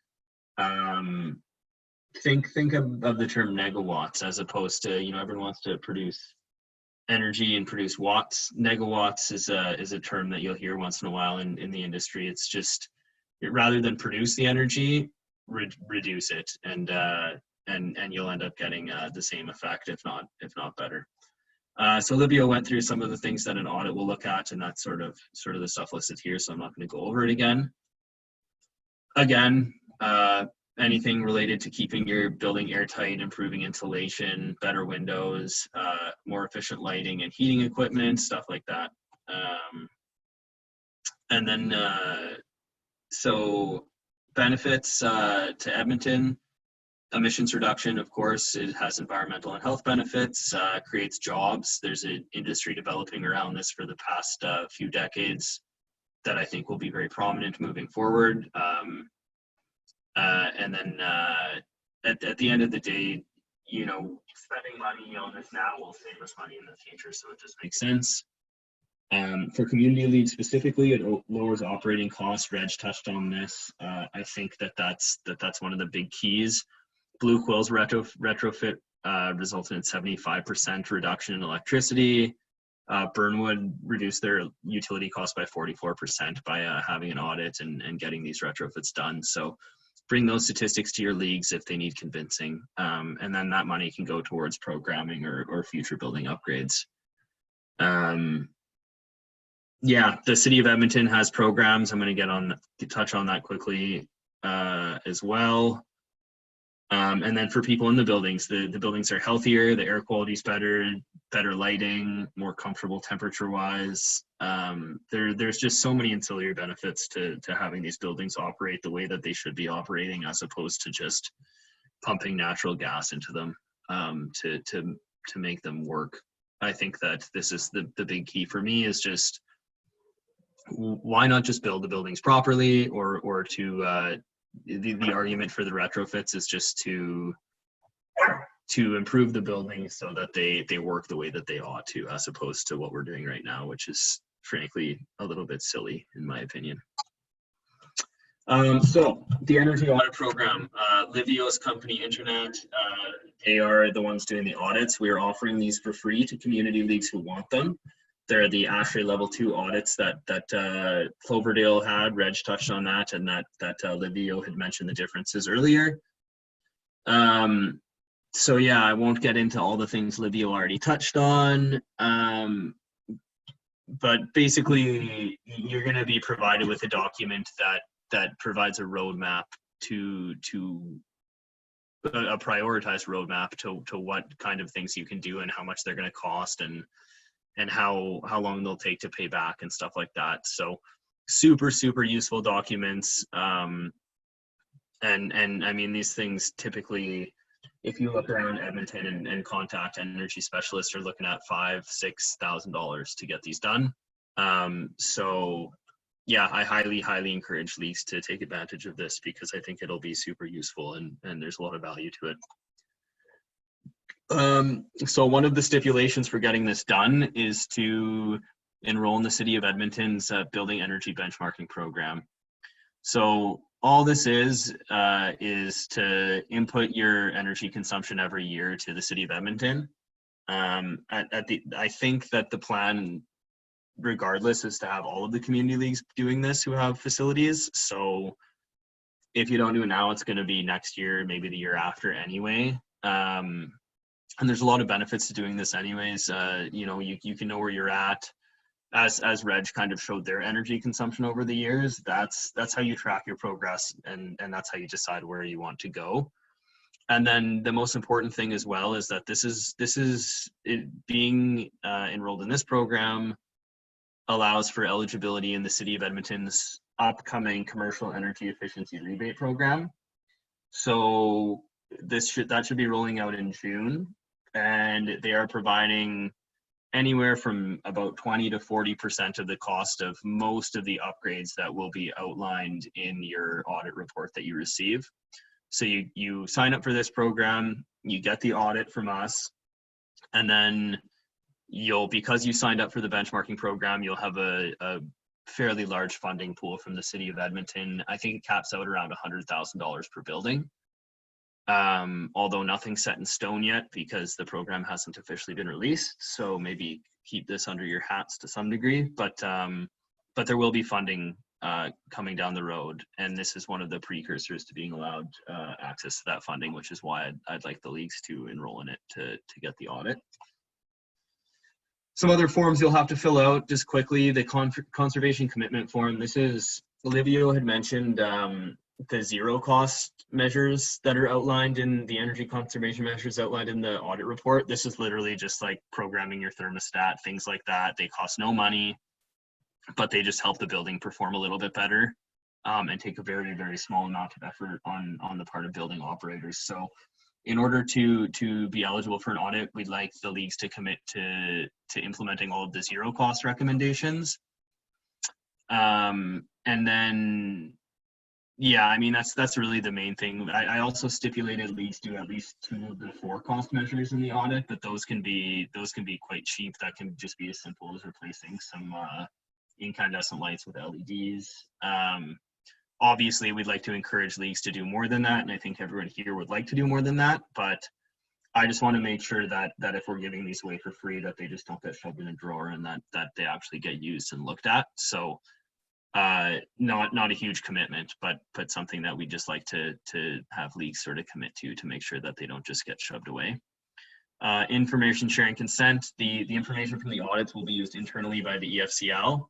Think of the term megawatts, as opposed to, everyone wants to produce energy and produce watts. Megawatts is a term that you'll hear once in a while in the industry. It's just, rather than produce the energy, reduce it, and you'll end up getting the same effect, if not better. So Livio went through some of the things that an audit will look at, and that's sort of the stuff listed here, so I'm not going to go over it again. Again, anything related to keeping your building airtight, improving insulation, better windows, more efficient lighting and heating equipment, stuff like that. And then, so benefits to Edmonton: emissions reduction, of course. It has environmental and health benefits, creates jobs. There's an industry developing around this for the past few decades that I think will be very prominent moving forward. And then at the end of the day, spending money on this now will save us money in the future, so it just makes sense. For community leads specifically, it lowers operating costs. Reg touched on this. I think that's one of the big keys. Blue Quill's retrofit resulted in 75% reduction in electricity. Burnwood reduced their utility costs by 44% by having an audit and getting these retrofits done. So bring those statistics to your leagues if they need convincing, and then that money can go towards programming or future building upgrades. Yeah, the city of Edmonton has programs. I'm going to touch on that quickly as well. And then for people in the buildings, the buildings are healthier, the air quality is better lighting, more comfortable temperature-wise. There's just so many ancillary benefits to having these buildings operate the way that they should be operating, as opposed to just pumping natural gas into them to make them work. I think that this is the big key for me, is just, why not just build the buildings properly, or to the argument for the retrofits is just to improve the buildings so that they work the way that they ought to, as opposed to what we're doing right now, which is frankly a little bit silly in my opinion. So the Energy Audit program, Livio's company Internat They are the ones doing the audits. We are offering these for free to community leagues who want them. They're the Ashtray level 2 audits that Cloverdale had. Reg touched on that, and that Livio had mentioned the differences earlier. So yeah, I won't get into all the things Livio already touched on. But basically, you're going to be provided with a document that provides a roadmap to a prioritized roadmap to what kind of things you can do and how much they're going to cost and how long they'll take to pay back and stuff like that. So super useful documents. And I mean, these things typically, if you look around Edmonton and contact energy specialists, are looking at $5,000–6,000 to get these done. So yeah, I highly encourage leagues to take advantage of this because I think it'll be super useful and there's a lot of value to it. So one of the stipulations for getting this done is to enroll in the City of Edmonton's Building Energy Benchmarking Program. So all this is to input your energy consumption every year to the City of Edmonton. I think that the plan, regardless, is to have all of the community leagues doing this who have facilities. So if you don't do it now, it's going to be next year, maybe the year after anyway. And there's a lot of benefits to doing this anyways. You know, you can know where you're at. As Reg kind of showed their energy consumption over the years, that's how you track your progress and that's how you decide where you want to go. And then the most important thing as well is that this is being enrolled in this program allows for eligibility in the City of Edmonton's upcoming commercial energy efficiency rebate program. So that should be rolling out in June, and they are providing anywhere from about 20 to 40% of the cost of most of the upgrades that will be outlined in your audit report that you receive. So you sign up for this program, you get the audit from us, and then because you signed up for the benchmarking program, you'll have a fairly large funding pool from the City of Edmonton. I think it caps out around $100,000 per building. Although nothing's set in stone yet because the program hasn't officially been released. So maybe keep this under your hats to some degree, but there will be funding coming down the road. And this is one of the precursors to being allowed access to that funding, which is why I'd like the leagues to enroll in it to get the audit. Some other forms you'll have to fill out just quickly, the conservation commitment form. This is, Livio had mentioned the zero cost measures that are outlined in the energy conservation measures outlined in the audit report. This is literally just like programming your thermostat, things like that. They cost no money, but they just help the building perform a little bit better and take a very small amount of effort on the part of building operators. So in order to be eligible for an audit, we'd like the leagues to commit to implementing all of the zero cost recommendations. And then, yeah, I mean, that's really the main thing. I also stipulated leagues do at least 2 of the 4 cost measures in the audit, but those can be quite cheap. That can just be as simple as replacing some incandescent lights with LEDs. Obviously, we'd like to encourage leagues to do more than that, and I think everyone here would like to do more than that, but I just want to make sure that if we're giving these away for free, that they just don't get shoved in a drawer and that they actually get used and looked at. So not a huge commitment, but something that we just like to have leagues sort of commit to make sure that they don't just get shoved away. Information sharing consent. The information from the audits will be used internally by the EFCL.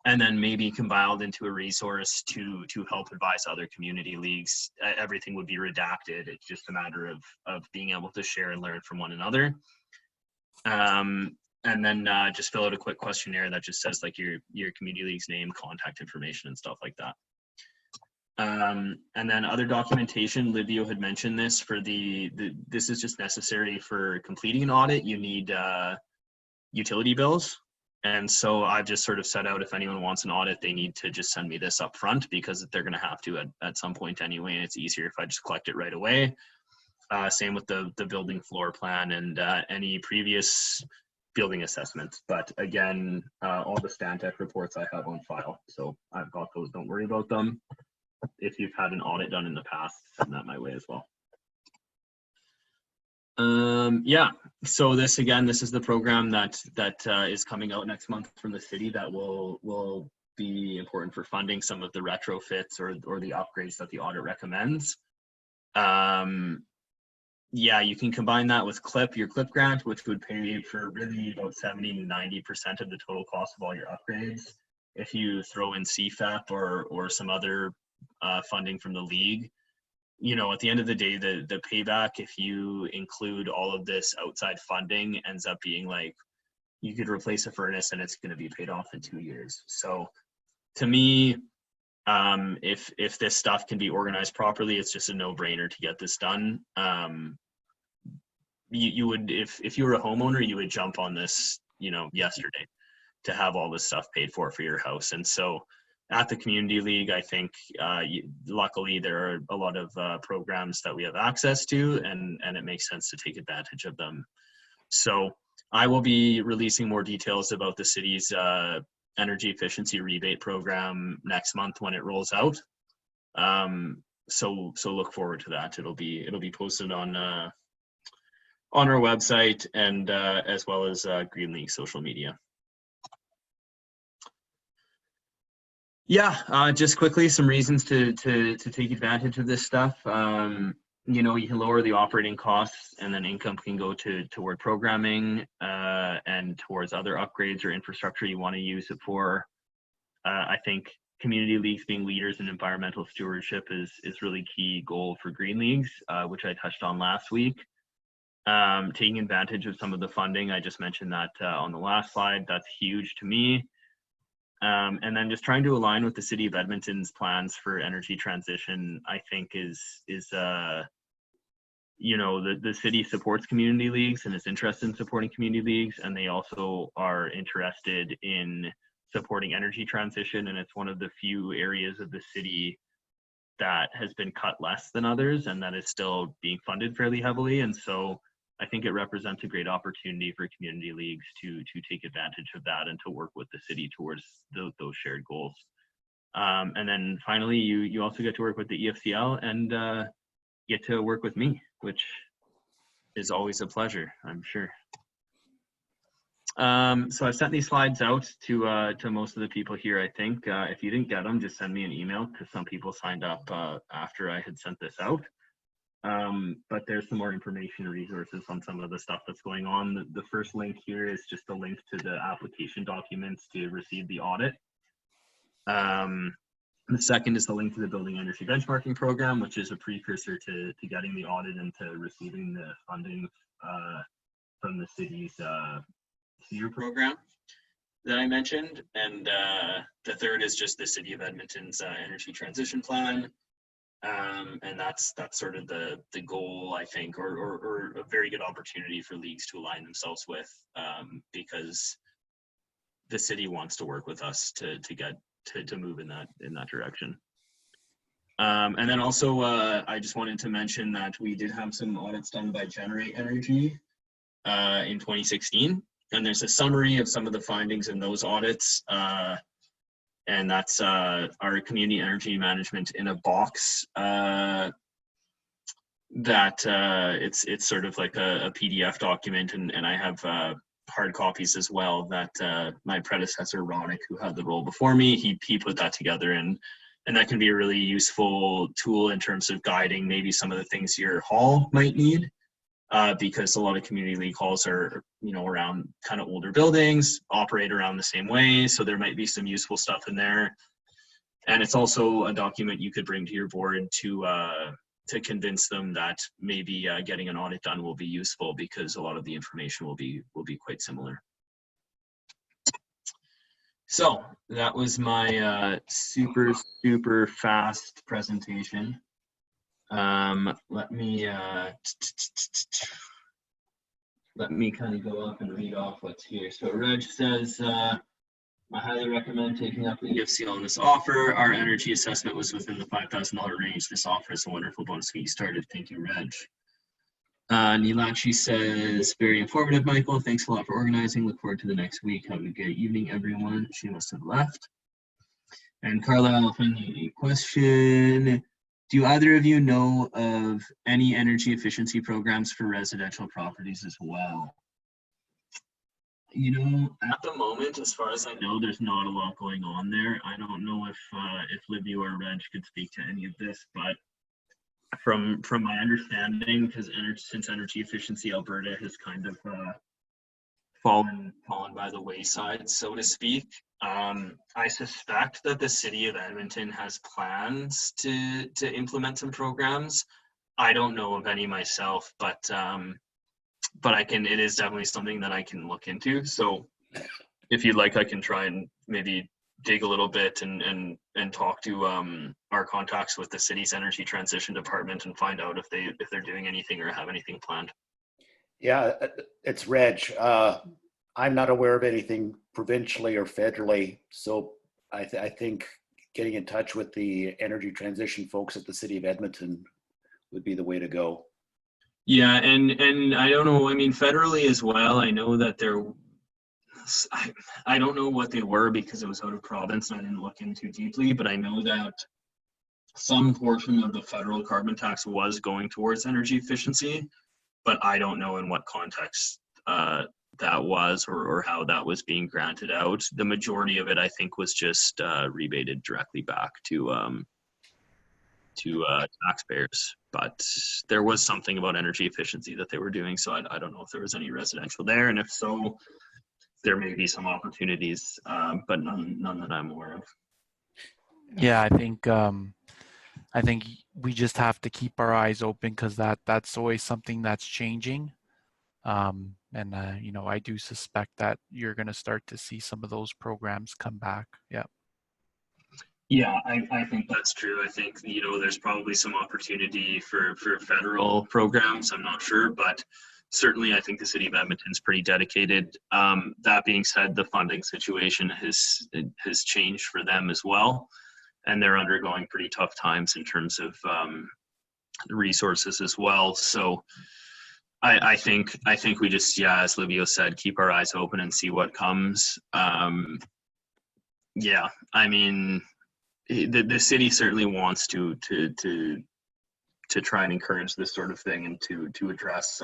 And then maybe compiled into a resource to help advise other community leagues. Everything would be redacted. It's just a matter of being able to share and learn from one another. And then just fill out a quick questionnaire that just says like your community league's name, contact information, and stuff like that. And then other documentation, Livio had mentioned this for this is just necessary for completing an audit. You need utility bills. And so I've just sort of set out, if anyone wants an audit, they need to just send me this up front because they're going to have to at some point anyway. And it's easier if I just collect it right away. Same with the building floor plan and any previous building assessments. But again, all the Stantec reports I have on file. So I've got those, don't worry about them. If you've had an audit done in the past, send that my way as well. Yeah, so this is the program that is coming out next month from the city that will be important for funding some of the retrofits or the upgrades that the audit recommends. Yeah, you can combine that with your CLIP grant, which would pay for really about 70 to 90% of the total cost of all your upgrades. If you throw in CFEP or some other funding from the league, you know, at the end of the day, the payback, if you include all of this outside funding, ends up being like, you could replace a furnace and it's going to be paid off in 2 years. So to me, if this stuff can be organized properly, it's just a no-brainer to get this done. You would, if you were a homeowner, you would jump on this, you know, yesterday to have all this stuff paid for your house. And so at the community league, I think luckily there are a lot of programs that we have access to, and it makes sense to take advantage of them. So I will be releasing more details about the city's energy efficiency rebate program next month when it rolls out. So look forward to that. It'll be posted on our website and as well as Green League social media. Yeah, just quickly, some reasons to take advantage of this stuff. You know, you can lower the operating costs, and then income can go toward programming and towards other upgrades or infrastructure you want to use it for. I think community leagues being leaders in environmental stewardship is really key goal for Green Leagues, which I touched on last week. Taking advantage of some of the funding, I just mentioned that on the last slide, that's huge to me. And then just trying to align with the city of Edmonton's plans for energy transition, I think is you know, the city supports community leagues and is interested in supporting community leagues, and they also are interested in supporting energy transition. And it's one of the few areas of the city that has been cut less than others and that is still being funded fairly heavily. And so I think it represents a great opportunity for community leagues to take advantage of that and to work with the city towards those shared goals. And then finally, you also get to work with the EFCL and get to work with me, which is always a pleasure, I'm sure. So I've sent these slides out to most of the people here, I think. If you didn't get them, just send me an email, because some people signed up after I had sent this out. But there's some more information and resources on some of the stuff that's going on. The first link here is just a link to the application documents to receive the audit. The second is the link to the Building Energy Benchmarking Program, which is a precursor to getting the audit and to receiving the funding from the city's CEAR program that I mentioned. And the third is just the City of Edmonton's energy transition plan. And that's sort of the goal, I think, or a very good opportunity for leagues to align themselves with, because the city wants to work with us to move in that direction. And then also, I just wanted to mention that we did have some audits done by Generate Energy in 2016, and there's a summary of some of the findings in those audits. And that's our community energy management in a box. That it's sort of like a PDF document, and I have hard copies as well that my predecessor Ronick, who had the role before me, he put that together, and that can be a really useful tool in terms of guiding maybe some of the things your hall might need. Because a lot of community league halls are, you know, around kind of older buildings, operate around the same way. So there might be some useful stuff in there. And it's also a document you could bring to your board to convince them that maybe getting an audit done will be useful, because a lot of the information will be quite similar. So that was my super fast presentation. Let me kind of go up and read off what's here. So Reg says, I highly recommend taking up the EFCL on this offer. Our energy assessment was within the $5,000 range. This offer is a wonderful bonus to get you started. Thank you, Reg. Nilachi says, very informative, Michael. Thanks a lot for organizing. Look forward to the next week. Have a good evening, everyone. She must have left. And Carla, I'll find you a question. Do either of you know of any energy efficiency programs for residential properties as well? You know, at the moment, as far as I know, there's not a lot going on there. I don't know if Livio or Reg could speak to any of this, but from my understanding, because since Energy Efficiency Alberta has kind of fallen by the wayside, so to speak, I suspect that the city of Edmonton has plans to implement some programs. I don't know of any myself, but I can. It is definitely something that I can look into. So, if you'd like, I can try and maybe dig a little bit and talk to our contacts with the city's energy transition department and find out if they're doing anything or have anything planned. Yeah, it's Reg. I'm not aware of anything provincially or federally, so I think getting in touch with the energy transition folks at the city of Edmonton would be the way to go. Yeah, and I don't know. I mean, federally as well. I know that I don't know what they were because it was out of province and I didn't look in too deeply, but I know that some portion of the federal carbon tax was going towards energy efficiency, but I don't know in what context that was or how that was being granted out. The majority of it, I think, was just rebated directly back to taxpayers, but there was something about energy efficiency that they were doing, so I don't know if there was any residential there, and if so, there may be some opportunities, but none that I'm aware of. Yeah, I think we just have to keep our eyes open because that's always something that's changing. You know, I do suspect that you're going to start to see some of those programs come back. Yeah. Yeah, I think that's true. I think, you know, there's probably some opportunity for federal programs. I'm not sure, but certainly I think the city of Edmonton's pretty dedicated. That being said, the funding situation has changed for them as well, and they're undergoing pretty tough times in terms of resources as well. So I think we just, yeah, as Livio said, keep our eyes open and see what comes. Yeah, I mean, the city certainly wants to try and encourage this sort of thing and to address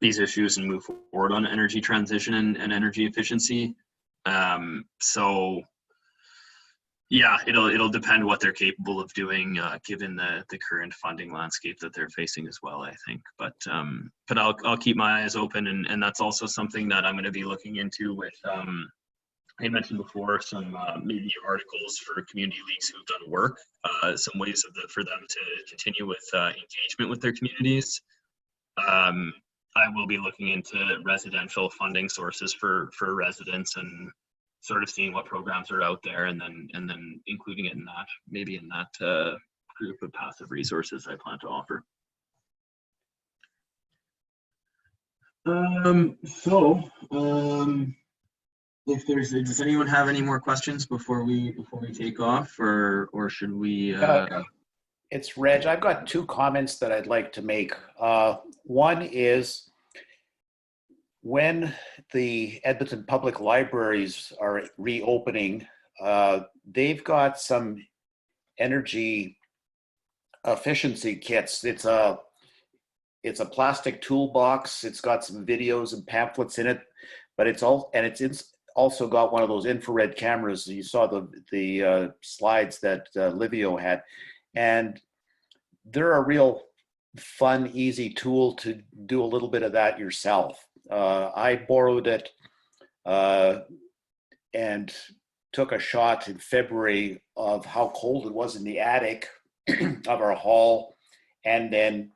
these issues and move forward on energy transition and energy efficiency. So yeah, it'll depend what they're capable of doing given the current funding landscape that they're facing as well, I think. But I'll keep my eyes open, and that's also something that I'm going to be looking into with I mentioned before some maybe articles for community leagues who've done work, some ways for them to continue with engagement with their communities. I will be looking into residential funding sources for residents and sort of seeing what programs are out there, and then including it in that, maybe in that group of passive resources I plan to offer. If does anyone have any more questions before we take off, or should we? It's Reg. I've got two comments that I'd like to make. One is when the Edmonton Public Libraries are reopening, they've got some energy efficiency kits. It's a plastic toolbox. It's got some videos and pamphlets in it, but it's also got one of those infrared cameras. You saw the slides that Livio had, and they're a real fun, easy tool to do a little bit of that yourself. I borrowed it and took a shot in February of how cold it was in the attic of our hall, and then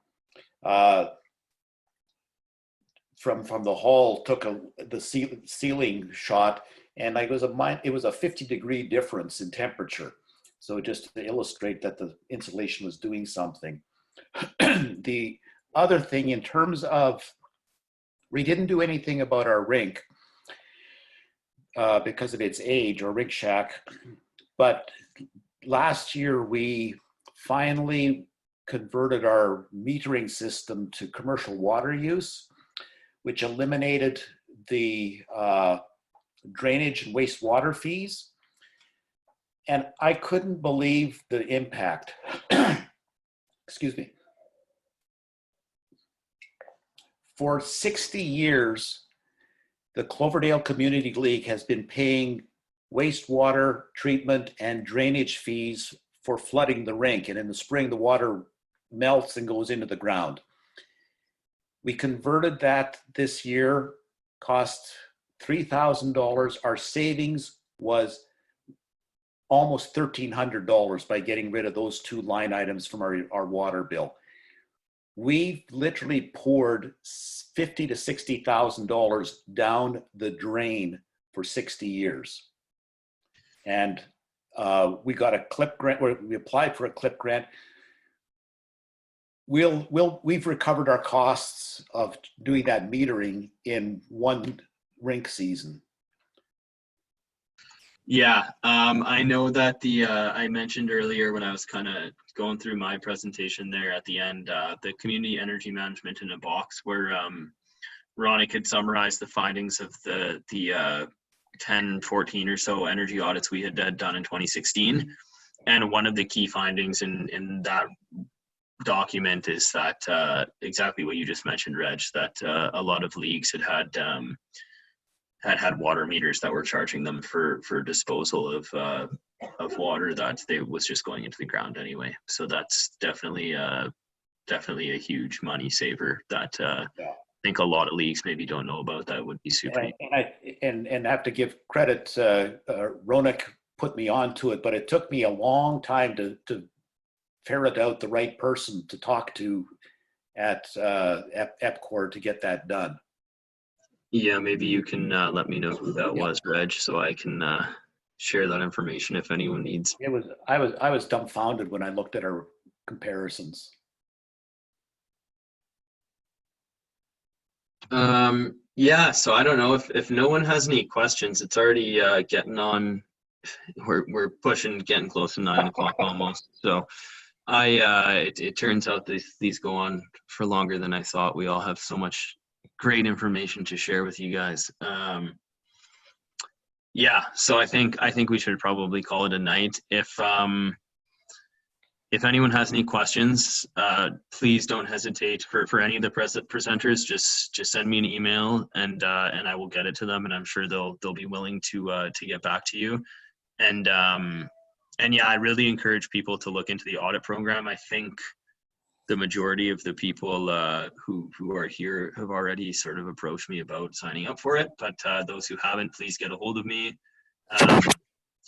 from the hall took the ceiling shot, and like it was a 50-degree difference in temperature. So just to illustrate that the insulation was doing something. The other thing, in terms of, we didn't do anything about our rink because of its age, or rink shack, but last year we finally converted our metering system to commercial water use, which eliminated the drainage and wastewater fees. And I couldn't believe the impact. Excuse me. For 60 years, the Cloverdale Community League has been paying wastewater treatment and drainage fees for flooding the rink. And in the spring, the water melts and goes into the ground. We converted that this year, cost $3,000. Our savings was almost $1,300 by getting rid of those two line items from our water bill. We literally poured $50,000 to $60,000 down the drain for 60 years. And we got a CLIP grant, we applied for a CLIP grant. We've recovered our costs of doing that metering in one rink season. Yeah, I know that I mentioned earlier when I was kind of going through my presentation there at the end, the community energy management in a box, where Ronnie could summarize the findings of the 10, 14 or so energy audits we had done in 2016. And one of the key findings in that document is that exactly what you just mentioned, Reg, that a lot of leagues had water meters that were charging them for disposal of water that was just going into the ground anyway. So that's definitely a huge money saver that I think a lot of leagues maybe don't know about. That would be super. And I have to give credit. Ronak put me onto it, but it took me a long time to ferret out the right person to talk to at EPCOR to get that done. Yeah, maybe you can let me know who that was, Reg, so I can share that information if anyone needs. I was dumbfounded when I looked at our comparisons. Yeah, so I don't know if no one has any questions. It's already getting on. We're getting close to 9 o'clock almost. So it turns out these go on for longer than I thought. We all have so much great information to share with you guys. Yeah, so I think we should probably call it a night. If anyone has any questions, please don't hesitate for any of the presenters. Just send me an email and I will get it to them, and I'm sure they'll be willing to get back to you. And yeah, I really encourage people to look into the audit program. I think the majority of the people who are here have already sort of approached me about signing up for it, but those who haven't, please get a hold of me.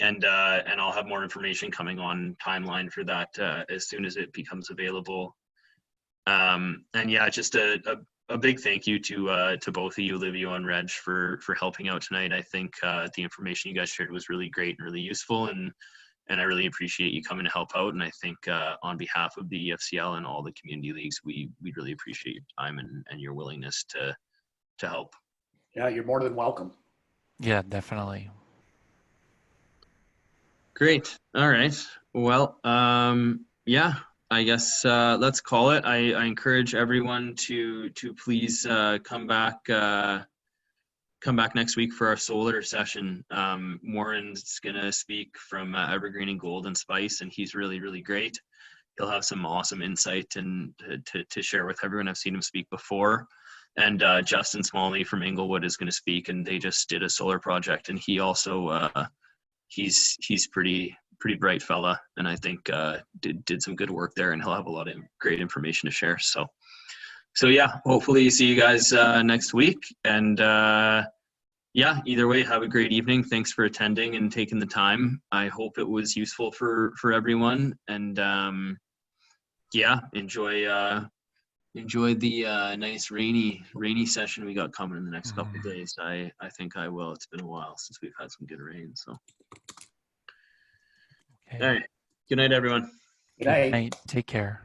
And I'll have more information coming on timeline for that as soon as it becomes available. And yeah, just a big thank you to both of you, Livio and Reg, for helping out tonight. I think the information you guys shared was really great and really useful, and I really appreciate you coming to help out. And I think on behalf of the EFCL and all the community leagues, we really appreciate your time and your willingness to help. Yeah, you're more than welcome. Yeah, definitely. Great. All right. Well, yeah, I guess let's call it. I encourage everyone to please come back next week for our solar session. Warren's gonna speak from Evergreen and Gold and Spice, and he's really, really great. He'll have some awesome insight and to share with everyone. I've seen him speak before. And Justin Smalley from Inglewood is gonna speak, and they just did a solar project, and he also he's pretty bright fella, and I think did some good work there, and he'll have a lot of great information to share. So yeah, hopefully see you guys next week. And yeah, either way, have a great evening. Thanks for attending and taking the time. I hope it was useful for everyone. And yeah, enjoy the nice rainy session we got coming in the next couple of days. I think I will. It's been a while since we've had some good rain. So Okay. all right, good night, everyone. Good night. Good night. Take care.